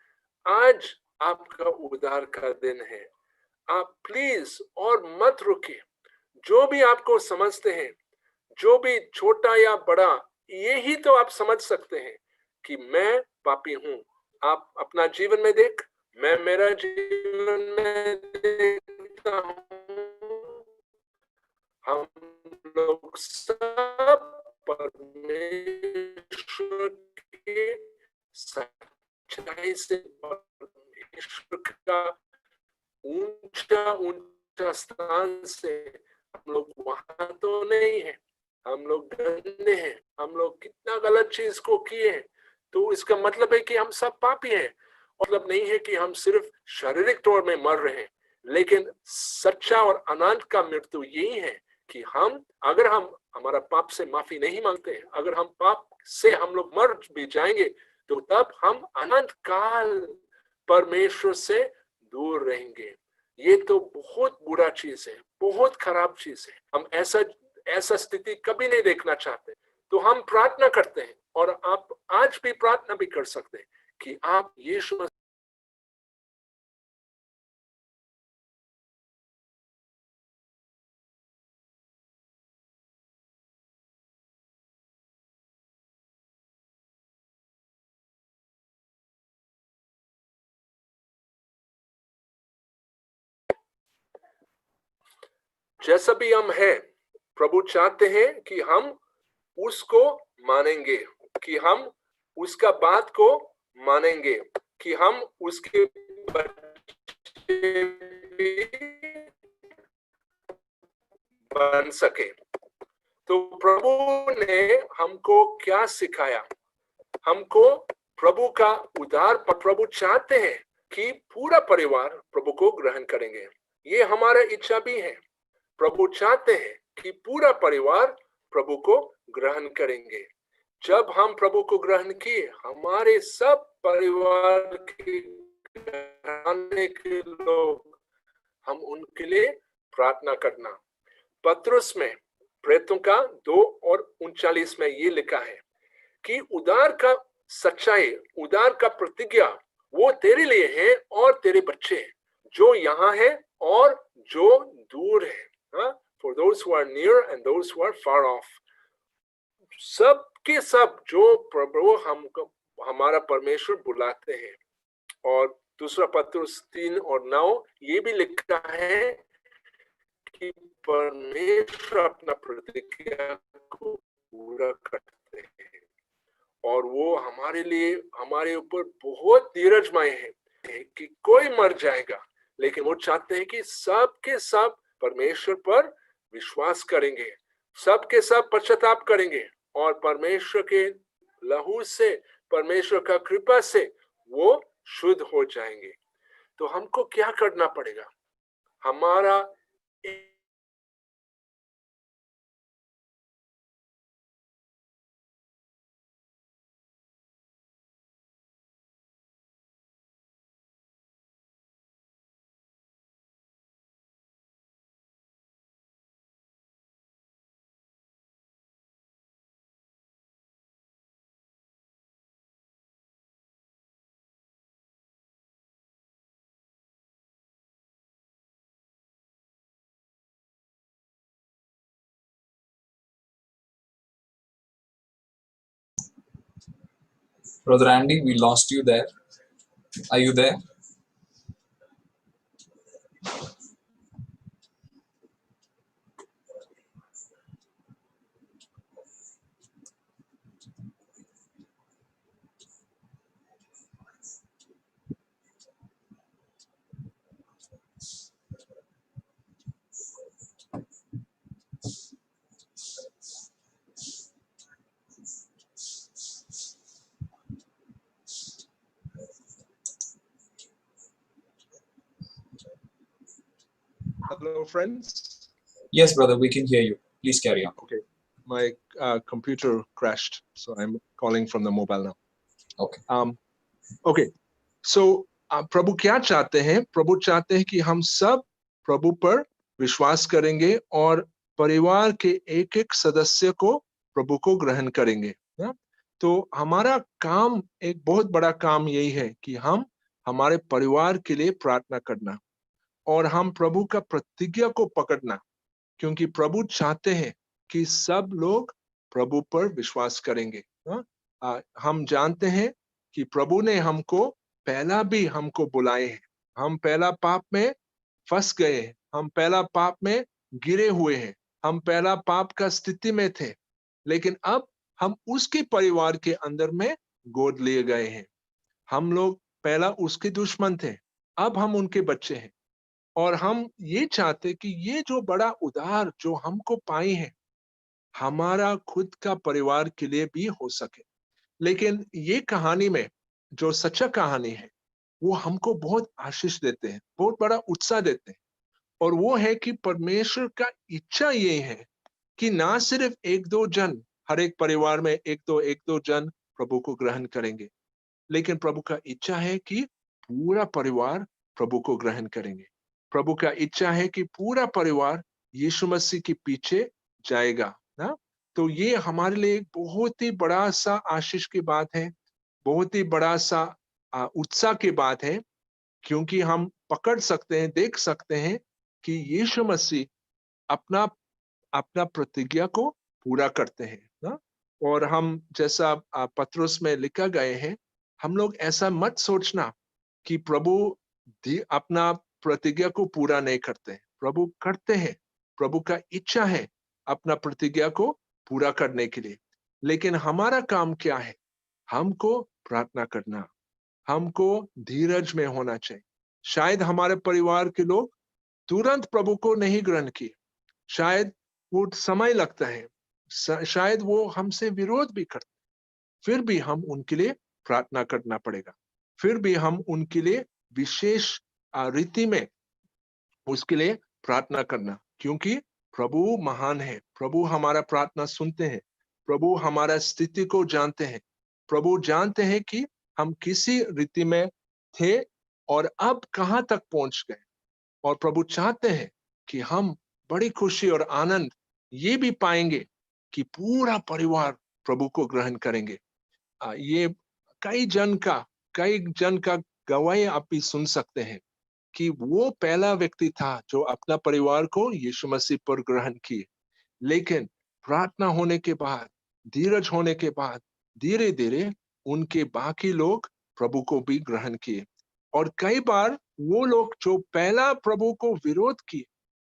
आज आपका उद्धार का दिन है। आप प्लीज और मत रुकिए। जो भी आपको समझते हैं, जो भी छोटा या बड़ा, यही तो आप समझ सकते हैं कि मैं पापी हूं। आप अपना जीवन में देख, मैं मेरा जीवन में देखता हूं, हम लोग सब परमेश्वर के सच्चाई से, परमेश्वर का ऊंचा ऊंचा स्थान से, हम लोग वहां तो नहीं है, हम लोग गंदे हैं, हम लोग कितना गलत चीज को किए हैं। तो इसका मतलब है कि हम सब पापी हैं। मतलब नहीं है कि हम सिर्फ शारीरिक तौर में मर रहे हैं, लेकिन सच्चा और अनंत का मृत्यु यही है कि हम, अगर हम हमारा पाप से माफी नहीं मांगते, अगर हम पाप से हम लोग मर भी जाएंगे, तो तब हम अनंत काल परमेश्वर से दूर रहेंगे। ये तो बहुत बुरा चीज है, बहुत खराब चीज है। हम ऐसा स्थिति कभी नहीं देखना चाहते। तो हम प्रार्थना करते हैं, और आप आज भी प्रार्थना भी कर सकते हैं कि आप यीशु जैसा भी हम हैं, प्रभु चाहते हैं कि हम उसको मानेंगे, कि हम उसका बात को मानेंगे, कि हम उसके बच्चे भी बन सके। तो प्रभु ने हमको क्या सिखाया? हमको प्रभु का उद्धार, प्रभु चाहते हैं कि पूरा परिवार प्रभु को ग्रहण करेंगे। ये हमारा इच्छा भी है। प्रभु चाहते हैं कि पूरा परिवार प्रभु को ग्रहण करेंगे। जब हम प्रभु को ग्रहण किए, हमारे सब परिवार के घराने के लोग, हम उनके लिए प्रार्थना करना। पत्रुस में प्रेरितों का 2:39 में ये लिखा है कि उद्धार का सच्चाई, उद्धार का प्रतिज्ञा वो तेरे लिए है और तेरे बच्चे, जो यहाँ है और जो दूर है। For those who are near and those who are far off. सब के सब जो प्रभु हमको, हमारा परमेश्वर बुलाते हैं। और दूसरा पत्रुस 3:9 ये भी लिखा है कि परमेश्वर अपना प्रतिज्ञा को पूरा करते हैं और वो हमारे लिए, हमारे ऊपर बहुत धीरजमय है कि कोई मर जाएगा, लेकिन वो चाहते हैं कि सब के सब परमेश्वर पर विश्वास करेंगे, सब के सब पश्चाताप करेंगे और परमेश्वर के लहू से, परमेश्वर का कृपा से वो शुद्ध हो जाएंगे। तो हमको क्या करना पड़ेगा? हमारा Brother Andy, we lost you there. Are you there? Hello, friends. Yes, brother, we can hear you. Please carry on. Okay, my computer crashed, so I'm calling from the mobile now. Okay. Okay. So प्रभु क्या चाहते हैं? प्रभु चाहते हैं कि हम सब प्रभु पर विश्वास करेंगे और परिवार के एक एक सदस्य को प्रभु को ग्रहण करेंगे। तो हमारा काम, एक बहुत बड़ा काम यही है कि हम हमारे परिवार के लिए प्रार्थना करना और हम प्रभु का प्रतिज्ञा को पकड़ना, क्योंकि प्रभु चाहते हैं कि सब लोग प्रभु पर विश्वास करेंगे। हम जानते हैं कि प्रभु ने हमको पहला भी हमको बुलाए हैं। हम पहला पाप में फंस गए हैं, हम पहला पाप में गिरे हुए हैं, हम पहला पाप का स्थिति में थे, लेकिन अब हम उसके परिवार के अंदर में गोद लिए गए हैं। हम लोग पहला उसके दुश्मन थे, अब हम उनके बच्चे हैं और हम ये चाहते कि ये जो बड़ा उद्धार जो हमको पाए हैं, हमारा खुद का परिवार के लिए भी हो सके। लेकिन ये कहानी में जो सच्चा कहानी है, वो हमको बहुत आशीष देते हैं, बहुत बड़ा उत्साह देते हैं, और वो है कि परमेश्वर का इच्छा ये है कि ना सिर्फ एक दो जन, हर एक परिवार में एक दो जन प्रभु को ग्रहण करेंगे, लेकिन प्रभु का इच्छा है कि पूरा परिवार प्रभु को ग्रहण करेंगे। प्रभु का इच्छा है कि पूरा परिवार यीशु मसीह के पीछे जाएगा ना। तो ये हमारे लिए एक बहुत ही बड़ा सा आशीष की बात है, बहुत ही बड़ा सा उत्साह की बात है, क्योंकि हम पकड़ सकते हैं, देख सकते हैं कि यीशु मसीह अपना अपना प्रतिज्ञा को पूरा करते हैं ना। और हम जैसा पत्रुस में लिखा गए हैं, हम लोग ऐसा मत सोचना कि प्रभु अपना प्रतिज्ञा को पूरा नहीं करते हैं। प्रभु करते हैं, प्रभु का इच्छा है अपना प्रतिज्ञा को पूरा करने के लिए। लेकिन हमारा काम क्या है? हमको प्रार्थना करना, हमको धीरज में होना चाहिए। शायद हमारे परिवार के लोग तुरंत प्रभु को नहीं ग्रहण किए, शायद वो समय लगता है, शायद वो हमसे विरोध भी करते, फिर भी हम उनके लिए प्रार्थना करना पड़ेगा। फिर भी हम उनके लिए विशेष रीति में उसके लिए प्रार्थना करना, क्योंकि प्रभु महान है। प्रभु हमारा प्रार्थना सुनते हैं, प्रभु हमारा स्थिति को जानते हैं, प्रभु जानते हैं कि हम किसी रीति में थे और अब कहां तक पहुंच गए। और प्रभु चाहते हैं कि हम बड़ी खुशी और आनंद ये भी पाएंगे कि पूरा परिवार प्रभु को ग्रहण करेंगे। ये कई जन का गवाही आप भी सुन सकते हैं कि वो पहला व्यक्ति था जो अपना परिवार को यीशु मसीह पर ग्रहण किए, लेकिन प्रार्थना होने के बाद, धीरज होने के बाद धीरे धीरे उनके बाकी लोग प्रभु को भी ग्रहण किए। और कई बार वो लोग जो पहला प्रभु को विरोध किए,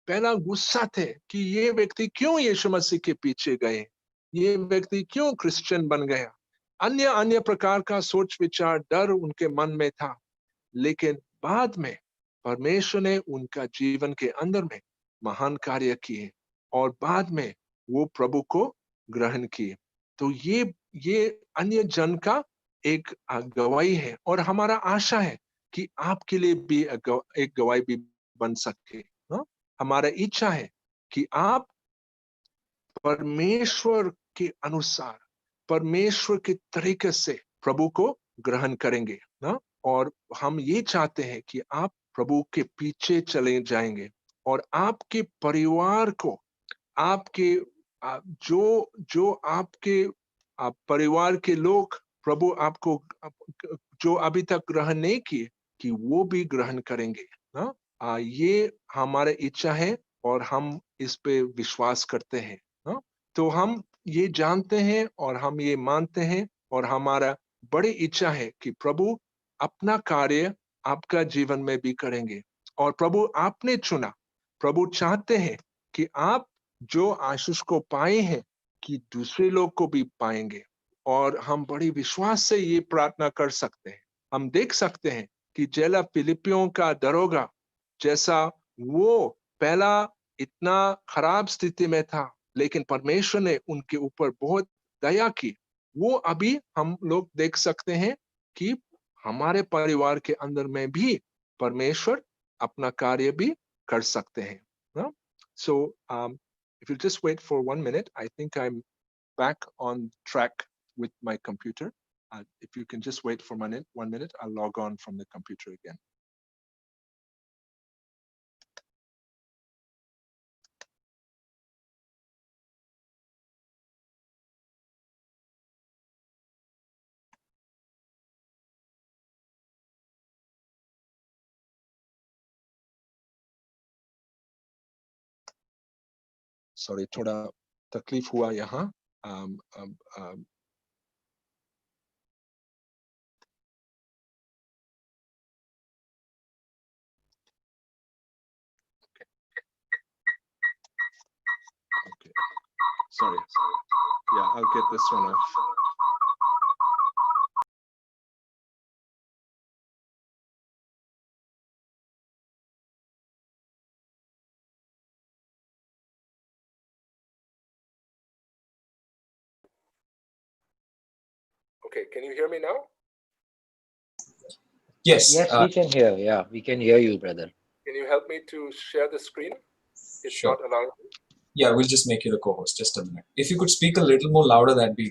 पहला गुस्सा थे कि ये व्यक्ति क्यों यीशु मसीह के पीछे गए, ये व्यक्ति क्यों क्रिश्चियन बन गया, अन्य अन्य प्रकार का सोच विचार, डर उनके मन में था। लेकिन बाद में परमेश्वर ने उनका जीवन के अंदर में महान कार्य किए और बाद में वो प्रभु को ग्रहण किए। तो ये अन्य जन का एक गवाही है और हमारा आशा है कि आपके लिए भी एक गवाही भी बन सके। हमारा इच्छा है कि आप परमेश्वर के अनुसार, परमेश्वर के तरीके से प्रभु को ग्रहण करेंगे ना। और हम ये चाहते हैं कि आप प्रभु के पीछे चले जाएंगे और आपके परिवार को, आपके जो आपके परिवार के लोग प्रभु आपको जो अभी तक ग्रहण नहीं किए, कि वो भी ग्रहण करेंगे ना। ये हमारा इच्छा है और हम इस पे विश्वास करते हैं ना। तो हम ये जानते हैं और हम ये मानते हैं और हमारा बड़ी इच्छा है कि प्रभु अपना कार्य आपका जीवन में भी करेंगे। और प्रभु आपने चुना, प्रभु चाहते हैं कि आप जो आशीष को पाए हैं कि दूसरे लोग को भी पाएंगे। और हम बड़ी विश्वास से ये प्रार्थना कर सकते हैं। हम देख सकते हैं कि चेला फिलिपियों का दरोगा जैसा वो पहला इतना खराब स्थिति में था, लेकिन परमेश्वर ने उनके ऊपर बहुत दया की। वो अभी हम लोग देख सकते हैं कि हमारे परिवार के अंदर में भी परमेश्वर अपना कार्य भी कर सकते हैं ना। So if you just wait for 1 minute, I think I'm back on track with my computer. If you can just wait for 1 minute, I'll log on from the computer again. Sorry, थोड़ा तकलीफ हुआ यहाँ। Okay. Sorry. Yeah, I'll get this one off. Okay, can you hear me now? Yes. Yes, we can hear. Yeah, we can hear you, brother. Can you help me to share the screen? It's Sure. not allowing me. Yeah, we'll just make you the co-host. Just a minute. If you could speak a little more louder, that'd be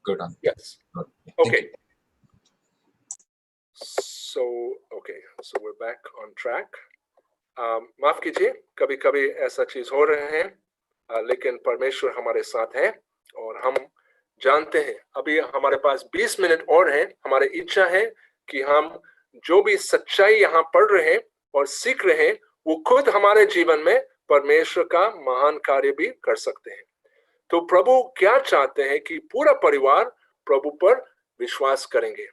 good. Yes. Yeah, Okay. So we're back on track. माफ कीजिए, कभी कभी ऐसा चीज हो रहे हैं, लेकिन परमेश्वर हमारे साथ है और हम जानते हैं अभी हमारे पास 20 मिनट और हैं। हमारी इच्छा है कि हम जो भी सच्चाई यहाँ पढ़ रहे हैं और सीख रहे हैं, वो खुद हमारे जीवन में परमेश्वर का महान कार्य भी कर सकते हैं। तो प्रभु क्या चाहते हैं कि पूरा परिवार प्रभु पर विश्वास करेंगे।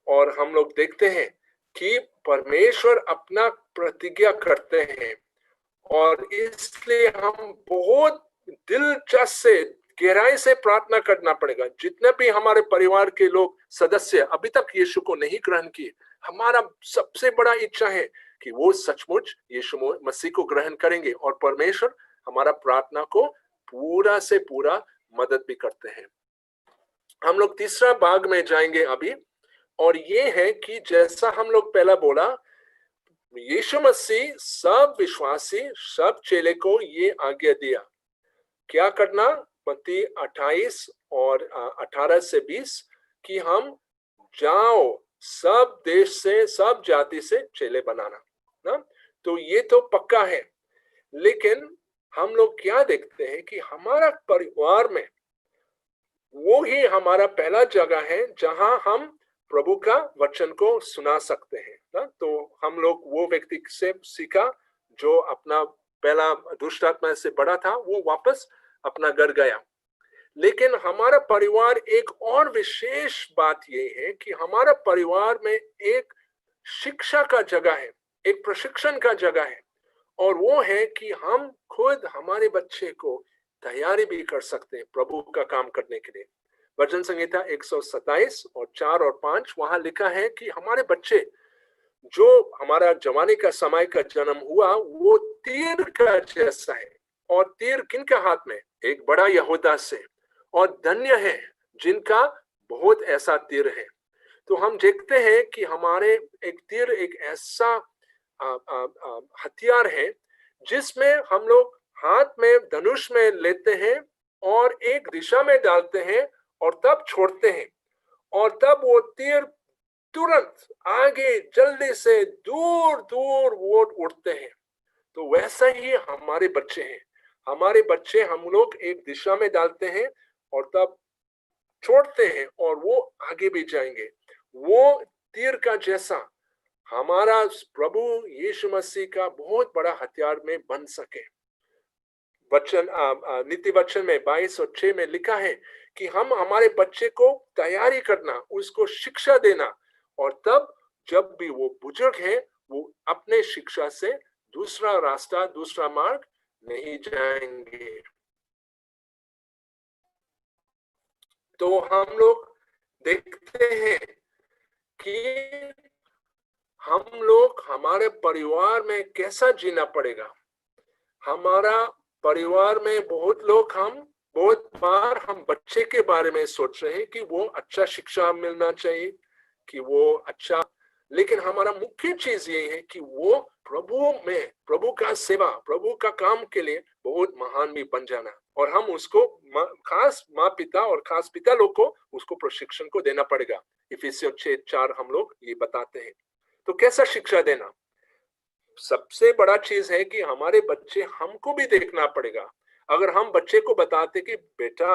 और हम लोग देखते हैं कि परमेश्वर अपना प्रतिज्ञा करते हैं और इसलिए हम बहुत दिलचस्प से गहराई से प्रार्थना करना पड़ेगा। जितने भी हमारे परिवार के लोग सदस्य अभी तक यीशु को नहीं ग्रहण किए, हमारा सबसे बड़ा इच्छा है कि वो सचमुच यीशु मसीह को ग्रहण करेंगे और परमेश्वर हमारा प्रार्थना को पूरा से पूरा मदद भी करते हैं। हम लोग तीसरा भाग में जाएंगे अभी, और ये है कि जैसा हम लोग पहला बोला, यीशु मसीह सब विश्वासी सब चेले को ये आज्ञा दिया क्या करना, मत्ती 28 और 18 से 20, कि हम जाओ सब देश से सब जाति से चेले बनाना ना। तो ये तो पक्का है, लेकिन हम लोग क्या देखते हैं कि हमारा परिवार में वो ही हमारा पहला जगह है जहां हम प्रभु का वचन को सुना सकते हैं ना। तो हम लोग वो व्यक्ति से सीखा जो अपना पहला दुष्ट आत्मा से बड़ा था, वो वापस अपना घर गया। लेकिन हमारा परिवार एक और विशेष बात ये है कि हमारा परिवार में एक शिक्षा का जगह है, एक प्रशिक्षण का जगह है, और वो है कि हम खुद हमारे बच्चे को तैयारी भी कर सकते हैं प्रभु का काम करने के लिए। वचन संहिता 127 और 4 और 5 वहां लिखा है कि हमारे बच्चे जो हमारा जवानी का समय का जन्म हुआ वो तीर का जैसा है, और तीर किनके हाथ में, एक बड़ा यहूदा से, और धन्य है जिनका बहुत ऐसा तीर है। तो हम देखते हैं कि हमारे एक तीर एक ऐसा हथियार है जिसमें हम लोग हाथ में धनुष में लेते हैं और एक दिशा में डालते हैं और तब छोड़ते हैं, और तब वो तीर तुरंत आगे जल्दी से दूर दूर वो उड़ते हैं। तो वैसा ही हमारे बच्चे हैं। हमारे बच्चे हम लोग एक दिशा में डालते हैं और तब छोड़ते हैं और वो आगे भी जाएंगे। वो तीर का जैसा हमारा प्रभु यीशु मसीह का बहुत बड़ा हथियार में बन सके। वचन नीति वचन में 22 और 6 में लिखा है कि हम हमारे बच्चे को तैयारी करना, उसको शिक्षा देना, और तब जब भी वो बुजुर्ग है वो अपने शिक्षा से दूसरा रास्ता दूसरा मार्ग नहीं जाएंगे। तो हम लोग देखते हैं कि हम लोग हमारे परिवार में कैसा जीना पड़ेगा। हमारा परिवार में बहुत बार हम बच्चे के बारे में सोच रहे हैं कि वो अच्छा शिक्षा मिलना चाहिए, कि वो अच्छा, लेकिन हमारा मुख्य चीज ये है कि वो प्रभु का सेवा, प्रभु का काम के लिए बहुत महान भी बन जाना, और हम उसको खास माँ पिता और खास पिता लोग को उसको प्रशिक्षण को देना पड़ेगा। इफिसियों 6:4 हम लोग ये बताते हैं। तो कैसा शिक्षा देना, सबसे बड़ा चीज है कि हमारे बच्चे, हमको भी देखना पड़ेगा। अगर हम बच्चे को बताते कि बेटा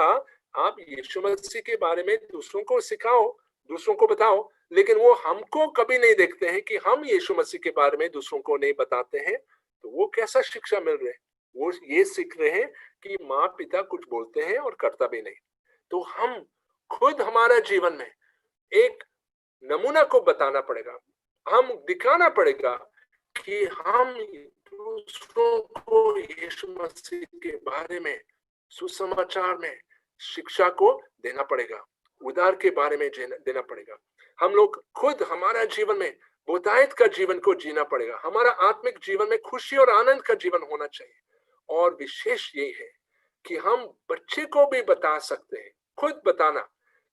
आप यीशु मसीह के बारे में दूसरों को सिखाओ, दूसरों को बताओ, लेकिन वो हमको कभी नहीं देखते हैं कि हम यीशु मसीह के बारे में दूसरों को नहीं बताते हैं, तो वो कैसा शिक्षा मिल रहा है। वो ये सीख रहे हैं कि माँ पिता कुछ बोलते हैं और करता भी नहीं। तो हम खुद हमारा जीवन में एक नमूना को बताना पड़ेगा, हम दिखाना पड़ेगा कि हम दूसरों को यीशु मसीह के बारे में सुसमाचार में शिक्षा को देना पड़ेगा, उद्धार के बारे में देना पड़ेगा। हम लोग खुद हमारा जीवन में बहुतायत का जीवन को जीना पड़ेगा। हमारा आत्मिक जीवन में खुशी और आनंद का जीवन होना चाहिए। और विशेष ये है कि हम बच्चे को भी बता सकते हैं, खुद बताना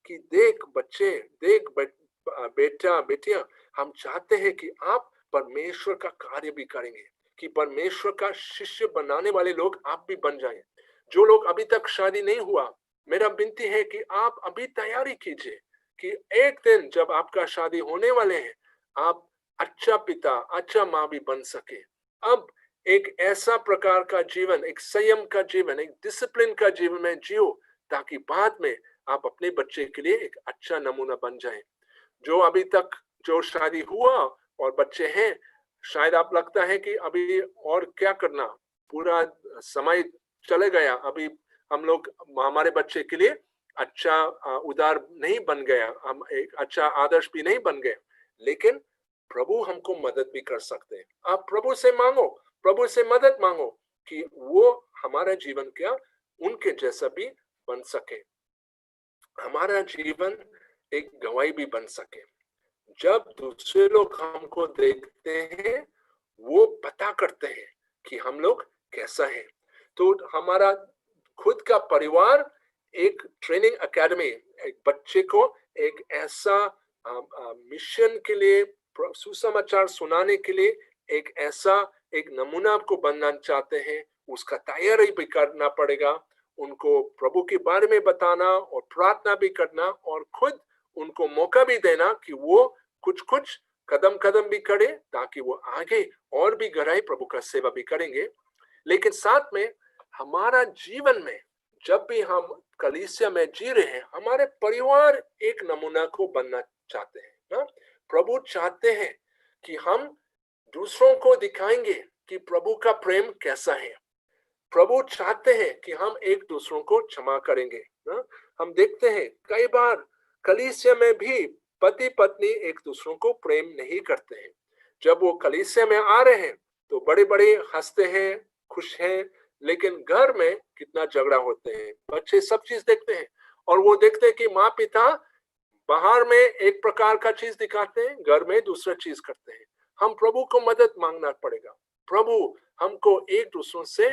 कि देख बच्चे, देख बेटा बेटियां, हम चाहते हैं कि आप परमेश्वर का कार्य भी करेंगे, कि परमेश्वर का शिष्य बनाने वाले लोग आप भी बन जाएं। जो लोग अभी तक शादी नहीं हुआ, मेरा विनती है कि आप अभी तैयारी कीजिए कि एक दिन जब आपका शादी होने वाले हैं, आप अच्छा पिता, अच्छा माँ भी बन सके। अब एक ऐसा प्रकार का जीवन, एक संयम का जीवन, एक डिसिप्लिन का जीवन में जियो, ताकि बाद में आप अपने बच्चे के लिए एक अच्छा नमूना बन जाएं। जो अभी तक जो शादी हुआ और बच्चे हैं, शायद आप लगता है कि अभी और क्या करना, पूरा समय चले गया, अभी हम लोग हमारे बच्चे के लिए अच्छा उदार नहीं बन गया, हम एक अच्छा आदर्श भी नहीं बन गए। लेकिन प्रभु हमको मदद भी कर सकते हैं। आप प्रभु से मांगो, प्रभु से मदद मांगो कि वो हमारा जीवन क्या उनके जैसा भी बन सके, हमारा जीवन एक गवाही भी बन सके। जब दूसरे लोग हमको देखते हैं वो पता करते हैं कि हम लोग कैसा है। तो हमारा खुद का परिवार एक ट्रेनिंग एकेडमी, एक बच्चे को एक ऐसा मिशन के लिए, सुसमाचार सुनाने के लिए एक ऐसा एक नमूना आपको बनना चाहते हैं, उसका तैयारी भी करना पड़ेगा, उनको प्रभु के बारे में बताना और प्रार्थना भी करना और खुद उनको मौका भी देना कि वो कुछ कुछ कदम भी करे ताकि वो आगे और भी गहराई प्रभु का सेवा भी करेंगे। लेकिन साथ में हमारा जीवन में जब भी हम कलीसिया में जी रहे हैं, हमारे परिवार एक नमूना को बनना चाहते हैं ना। प्रभु चाहते हैं कि हम दूसरों को दिखाएंगे कि प्रभु का प्रेम कैसा है। प्रभु चाहते हैं कि हम एक दूसरों को क्षमा करेंगे ना। हम देखते हैं कई बार कलीसिया में भी पति पत्नी एक दूसरों को प्रेम नहीं करते हैं। जब वो कलीसिया में आ रहे हैं तो बड़े बड़े हंसते हैं, खुश हैं, लेकिन घर में कितना झगड़ा होते हैं। बच्चे सब चीज देखते हैं और वो देखते हैं कि माँ पिता बाहर में एक प्रकार का चीज दिखाते हैं, घर में दूसरा चीज करते हैं। हम प्रभु को मदद मांगना पड़ेगा। प्रभु हमको एक दूसरों से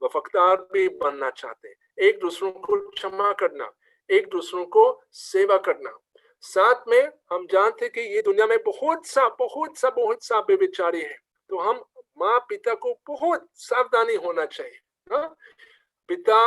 वफादार भी बनना चाहते हैं, एक दूसरों को क्षमा करना, एक दूसरों को सेवा करना। साथ में हम जानते हैं कि ये दुनिया में बहुत सा बेविचारी है, तो हम माँ पिता को बहुत सावधानी होना चाहिए ना। पिता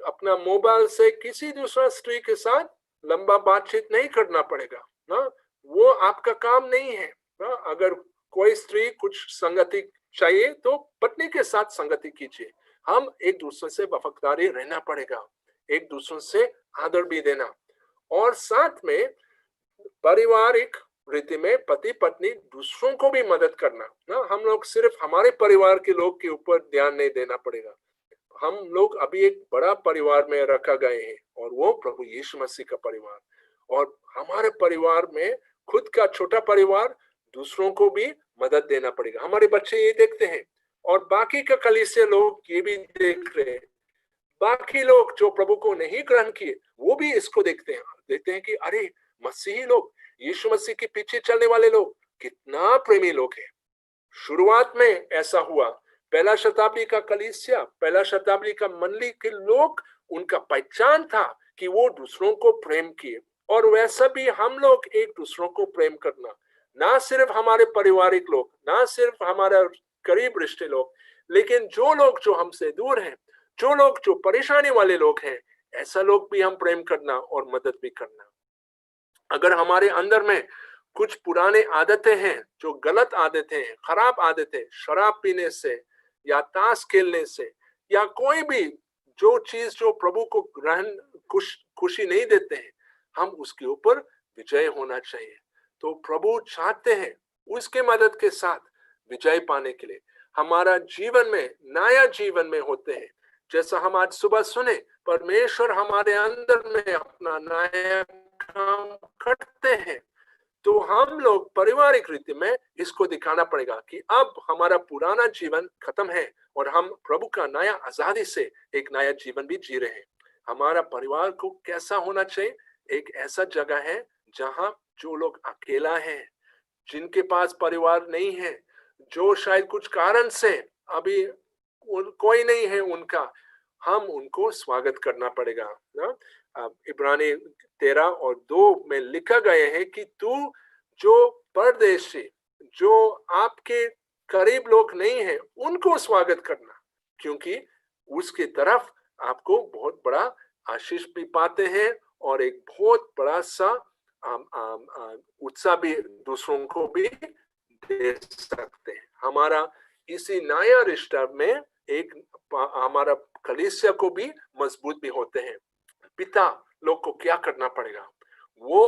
अपना मोबाइल से किसी दूसरा स्त्री के साथ लंबा बातचीत नहीं करना पड़ेगा ना, वो आपका काम नहीं है ना। अगर कोई स्त्री कुछ संगति चाहिए तो पत्नी के साथ संगति कीजिए। हम एक दूसरे से वफादारी रहना पड़ेगा, एक दूसरे से आदर भी देना, और साथ में पारिवारिक रीति में पति पत्नी दूसरों को भी मदद करना ना। हम लोग सिर्फ हमारे परिवार के लोग के ऊपर ध्यान नहीं देना पड़ेगा। हम लोग अभी एक बड़ा परिवार में रखा गए हैं और वो प्रभु यीशु मसीह का परिवार, और हमारे परिवार में खुद का छोटा परिवार दूसरों को भी मदद देना पड़ेगा। हमारे बच्चे ये देखते हैं और बाकी का कलीसिया लोग ये भी देख रहे हैं, बाकी लोग जो प्रभु को नहीं ग्रहण किए वो भी इसको देखते हैं कि अरे मसीही लोग, यीशु मसीह के पीछे चलने वाले लोग कितना प्रेमी लोग हैं। शुरुआत में ऐसा हुआ, पहला शताब्दी का कलीसिया, पहला शताब्दी का मंडली के लोग, उनका पहचान था कि वो दूसरों को प्रेम किए, और वैसा भी हम लोग एक दूसरों को प्रेम करना, ना सिर्फ हमारे पारिवारिक लोग, ना सिर्फ हमारा करीब रिश्ते लोग, लेकिन जो लोग जो हमसे दूर हैं, जो लोग जो परेशानी वाले लोग हैं, ऐसा लोग भी हम प्रेम करना और मदद भी करना। अगर हमारे अंदर में कुछ पुराने आदतें हैं, जो गलत आदतें हैं, खराब आदतें, शराब पीने से या ताश खेलने से या कोई भी जो चीज जो प्रभु को ग्रहण खुशी नहीं देते हैं, हम उसके ऊपर विजय होना चाहिए। तो प्रभु चाहते हैं उसके मदद के साथ विजय पाने के लिए हमारा जीवन में नया जीवन में होते हैं। जैसा हम आज सुबह सुने, परमेश्वर हमारे अंदर में अपना नया काम करते हैं, तो हम लोग पारिवारिक रीति में इसको दिखाना पड़ेगा कि अब हमारा पुराना जीवन खत्म है और हम प्रभु का नया आजादी से एक नया जीवन भी जी रहे हैं। हमारा परिवार को कैसा होना चाहिए? एक ऐसा जगह है जहां जो लोग अकेला है, जिनके पास परिवार नहीं है, जो शायद कुछ कारण से अभी कोई नहीं है उनका, हम उनको स्वागत करना पड़ेगा ना। इब्रानी 13 और 2 में लिखा गया है कि तू जो परदेशी, जो आपके करीब लोग नहीं है, उनको स्वागत करना, क्योंकि उसके तरफ आपको बहुत बड़ा आशीष भी पाते हैं और एक बहुत बड़ा सा उत्साह भी दूसरों को भी दे सकते हैं। हमारा इसी नया रिश्ता में एक हमारा कलीसिया को भी मजबूत भी होते हैं। पिता लोग को क्या करना पड़ेगा? वो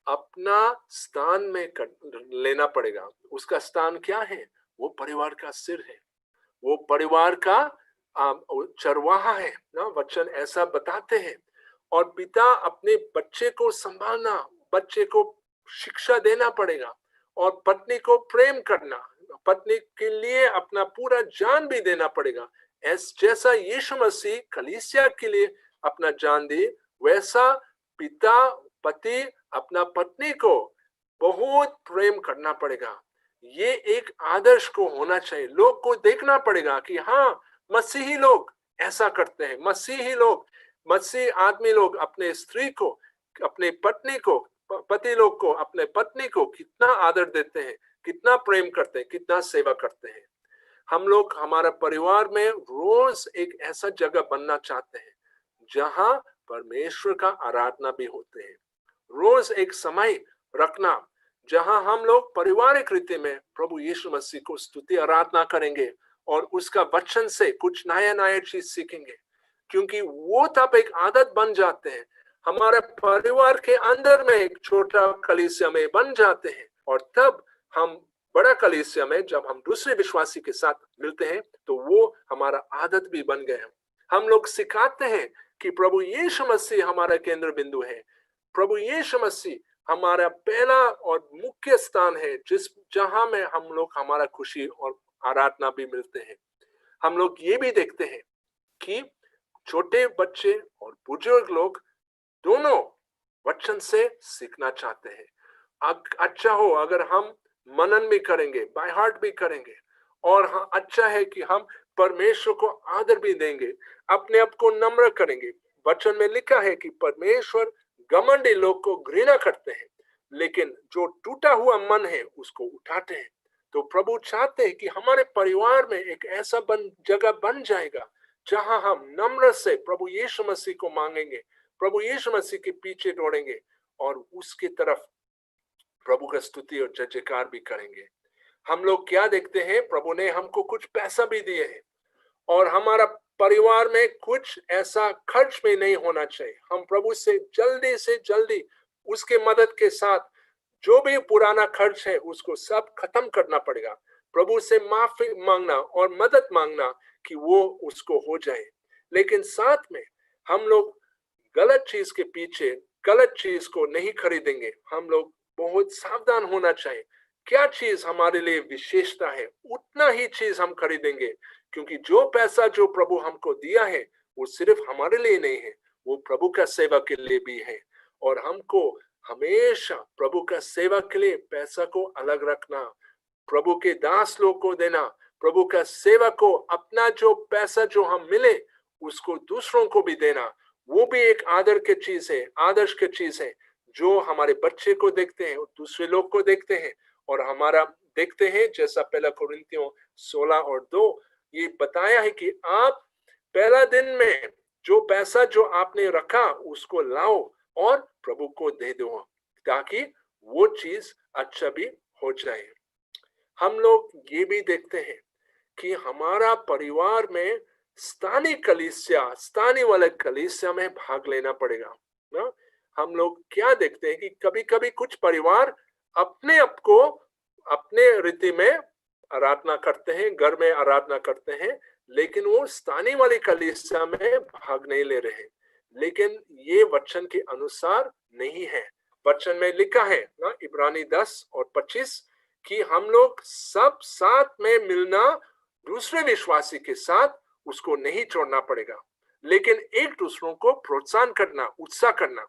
अपना स्थान में लेना पड़ेगा। उसका स्थान क्या है? वो परिवार का सिर है, वो परिवार का चरवाहा है ना, वचन ऐसा बताते हैं। और पिता अपने बच्चे को संभालना, बच्चे को शिक्षा देना पड़ेगा, और पत्नी को प्रेम करना, पत्नी के लिए अपना पूरा जान भी देना पड़ेगा। जैसा यीशु मसीह कलीसिया के लिए अपना जान दे, वैसा पिता पति अपना पत्नी को बहुत प्रेम करना पड़ेगा। ये एक आदर्श को होना चाहिए। लोग को देखना पड़ेगा कि हाँ, मसीही लोग ऐसा करते हैं। मसीही लोग, मसीह आदमी लोग अपने स्त्री को, अपने पत्नी को, पति लोग को अपने पत्नी को कितना आदर देते हैं, कितना प्रेम करते हैं, कितना सेवा करते हैं। हम लोग हमारा परिवार में रोज एक ऐसा जगह बनना चाहते हैं जहां परमेश्वर का आराधना भी होते हैं। रोज एक समय रखना जहां हम लोग पारिवारिक रीति में प्रभु यीशु मसीह को स्तुति आराधना करेंगे और उसका वचन से कुछ नया नया चीज सीखेंगे, क्योंकि वो तब एक आदत बन जाते हैं। हमारे परिवार के अंदर में एक छोटा कलीसिया में बन जाते हैं, और तब हम बड़ा कलीसिया में जब हम दूसरे विश्वासी के साथ मिलते हैं तो वो हमारा आदत भी बन गया। हम लोग सिखाते हैं कि प्रभु यीशु मसीह हमारा केंद्र बिंदु है। प्रभु यीशु मसीह हमारा पहला और मुख्य स्थान है, जहां में हम लोग हमारा खुशी और आराधना भी मिलते हैं। हम लोग ये भी देखते हैं कि छोटे बच्चे और बुजुर्ग लोग दोनों वचन से सीखना चाहते हैं। अच्छा हो अगर हम मनन भी करेंगे, बाय हार्ट भी करेंगे, और हाँ, अच्छा है कि हम परमेश्वर को आदर भी देंगे, अपने आप को नम्र करेंगे। वचन में लिखा है कि परमेश्वर घमंडी लोग को घृणा करते हैं, लेकिन जो टूटा हुआ मन है उसको उठाते हैं। तो प्रभु चाहते हैं कि हमारे परिवार में एक ऐसा जगह बन जाएगा जहां हम नम्र से प्रभु यीशु मसीह को मांगेंगे, प्रभु यीशु मसीह के पीछे दौड़ेंगे और उसकी तरफ प्रभु का स्तुति और जय जयकार भी करेंगे। हम लोग क्या देखते हैं, प्रभु ने हमको कुछ पैसा भी दिए हैं, और हमारा परिवार में कुछ ऐसा खर्च भी नहीं होना चाहिए। हम प्रभु से जल्दी उसके मदद के साथ जो भी पुराना खर्च है उसको सब खत्म करना पड़ेगा। प्रभु से माफी मांगना और मदद मांगना कि वो उसको हो जाए। लेकिन साथ में हम लोग गलत चीज के पीछे गलत चीज को नहीं खरीदेंगे। हम लोग बहुत सावधान होना चाहिए। क्या चीज हमारे लिए विशेषता है उतना ही चीज हम खरीदेंगे, क्योंकि जो पैसा जो प्रभु हमको दिया है वो सिर्फ हमारे लिए नहीं है, वो प्रभु का सेवा के लिए भी है। और हमको हमेशा प्रभु का सेवा के लिए पैसा को अलग रखना, प्रभु के दास लोग को देना, प्रभु का सेवा को अपना जो पैसा जो हम मिले उसको दूसरों को भी देना, वो भी एक आदर की चीज है, आदर्श की चीज है। जो हमारे बच्चे को देखते हैं दूसरे लोग को देखते हैं और हमारा देखते हैं, जैसा पहला कोरिन्थियों 16 और 2 ये बताया है कि आप पहला दिन में जो पैसा जो आपने रखा उसको लाओ और प्रभु को दे दो, ताकि वो चीज अच्छा भी हो जाए। हम लोग ये भी देखते हैं कि हमारा परिवार में स्थानीय कलीसिया, स्थानीय वाले कलीसिया में भाग लेना पड़ेगा ना। हम लोग क्या देखते हैं कि कभी कभी कुछ परिवार अपने आप को अपने रीति में आराधना करते हैं, घर में आराधना करते हैं, लेकिन वो स्थानीय वाली कलीसिया में भाग नहीं ले रहे। लेकिन ये वचन के अनुसार नहीं है। वचन में लिखा है ना, इब्रानी 10 और 25 कि हम लोग सब साथ में मिलना, दूसरे विश्वासी के साथ उसको नहीं छोड़ना पड़ेगा, लेकिन एक दूसरों को प्रोत्साहन करना, उत्साह करना।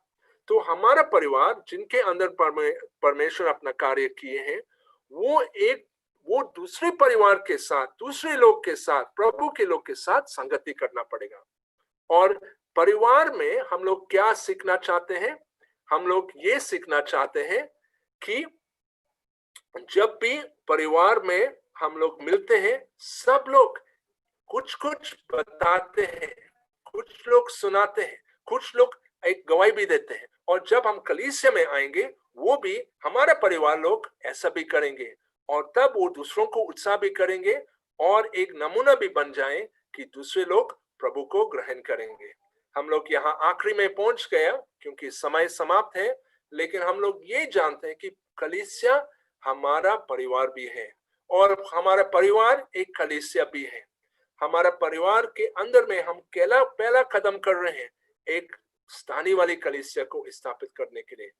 तो हमारा परिवार जिनके अंदर परमेश्वर अपना कार्य किए हैं, वो दूसरे परिवार के साथ, दूसरे लोग के साथ, प्रभु के लोग के साथ संगति करना पड़ेगा। और परिवार में हम लोग क्या सीखना चाहते हैं? हम लोग ये सीखना चाहते हैं कि जब भी परिवार में हम लोग मिलते हैं, सब लोग कुछ कुछ बताते हैं, कुछ लोग सुनाते हैं, कुछ लोग एक गवाही भी देते हैं। और जब हम कलीसिया में आएंगे, वो भी हमारा परिवार लोग ऐसा भी करेंगे, और तब वो दूसरों को उत्साह भी करेंगे और एक नमूना भी बन जाए कि दूसरे लोग प्रभु को ग्रहण करेंगे। हम लोग यहाँ आखिरी में पहुंच गया क्योंकि समय समाप्त है, लेकिन हम लोग ये जानते हैं कि कलीसिया हमारा परिवार भी है और हमारा परिवार एक कलीसिया भी है। हमारा परिवार के अंदर में हम पहला कदम कर रहे हैं एक स्थानीय वाली कलीसिया को स्थापित करने के लिए।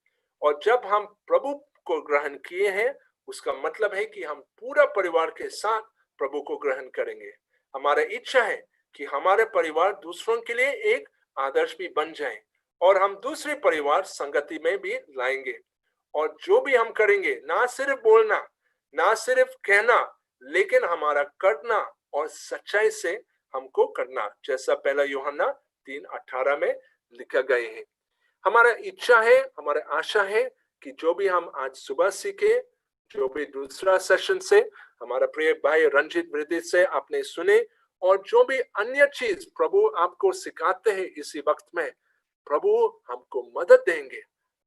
और जब हम प्रभु को ग्रहण किए हैं, उसका मतलब है कि हम पूरा परिवार के साथ प्रभु को ग्रहण करेंगे। हमारा इच्छा है कि हमारे परिवार दूसरों के लिए एक आदर्श भी बन जाए और हम दूसरे परिवार संगति में भी लाएंगे। और जो भी हम करेंगे, ना सिर्फ बोलना, ना सिर्फ कहना, लेकिन हमारा करना और सच्चाई से हमको करना, जैसा पहला यूहन्ना 3:18 में लिखा गए है। हमारा इच्छा है, हमारा आशा है कि जो भी हम आज सुबह सीखे, जो भी दूसरा सेशन से हमारा प्रिय भाई रंजित वृद्धि से आपने सुने, और जो भी अन्य चीज प्रभु आपको सिखाते हैं इसी वक्त में, प्रभु हमको मदद देंगे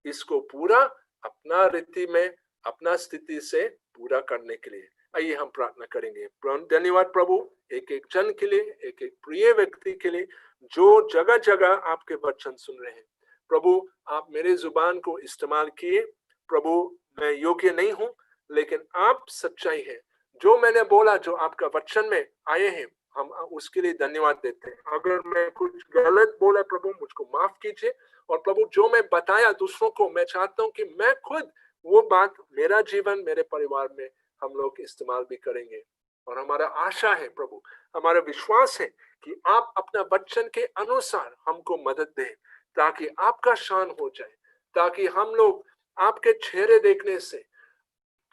इसको पूरा अपना रीति में, अपना स्थिति से पूरा करने के लिए। आइए हम प्रार्थना करेंगे। धन्यवाद प्रभु एक एक जन के लिए, एक एक प्रिय व्यक्ति के लिए जो जगह जगह आपके वचन सुन रहे हैं। प्रभु आप मेरे जुबान को इस्तेमाल किए। प्रभु मैं योग्य नहीं हूं, लेकिन आप सच्चाई है। जो मैंने बोला, जो आपका वचन में आए हैं, हम उसके लिए धन्यवाद देते हैं। अगर मैं कुछ गलत बोला प्रभु मुझको माफ कीजिए। और प्रभु जो मैं बताया दूसरों को, मैं चाहता हूं कि मैं खुद वो बात मेरा जीवन, मेरे परिवार में हम लोग इस्तेमाल भी करेंगे। और हमारा आशा है प्रभु, हमारा विश्वास है कि आप अपना वचन के अनुसार हमको मदद दें, ताकि आपका शान हो जाए, ताकि हम लोग आपके चेहरे देखने से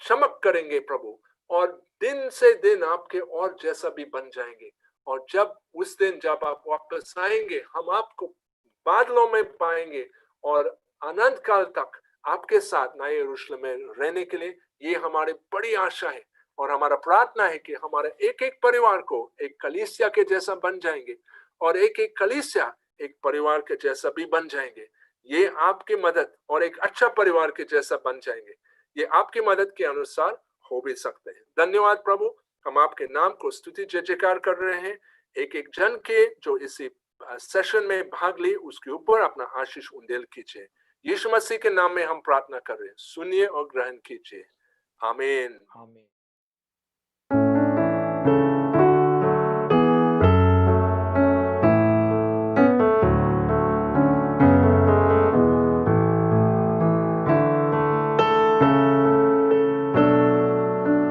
चमक करेंगे प्रभु, और दिन से दिन आपके और जैसा भी बन जाएंगे। और जब उस दिन जब आप वापस आएंगे, हम आपको बादलों में पाएंगे और अनंत काल तक आपके साथ नए यरूशलेम में रहने के लिए। ये हमारी बड़ी आशा है और हमारा प्रार्थना है कि हमारे एक एक परिवार को एक कलीसिया के जैसा बन जाएंगे, और एक एक कलीसिया एक परिवार के जैसा भी बन जाएंगे। ये आपकी मदद और एक अच्छा परिवार के जैसा बन जाएंगे। ये आपकी मदद के अनुसार हो भी सकते हैं। धन्यवाद प्रभु, हम आपके नाम को स्तुति जय जयकार कर रहे हैं। एक एक जन के जो इसी सेशन में भाग ली, उसके ऊपर अपना आशीष उंडेल कीजिए। यीशु मसीह के नाम में हम प्रार्थना कर रहे हैं, सुनिए और ग्रहण कीजिए। आमीन। Amen.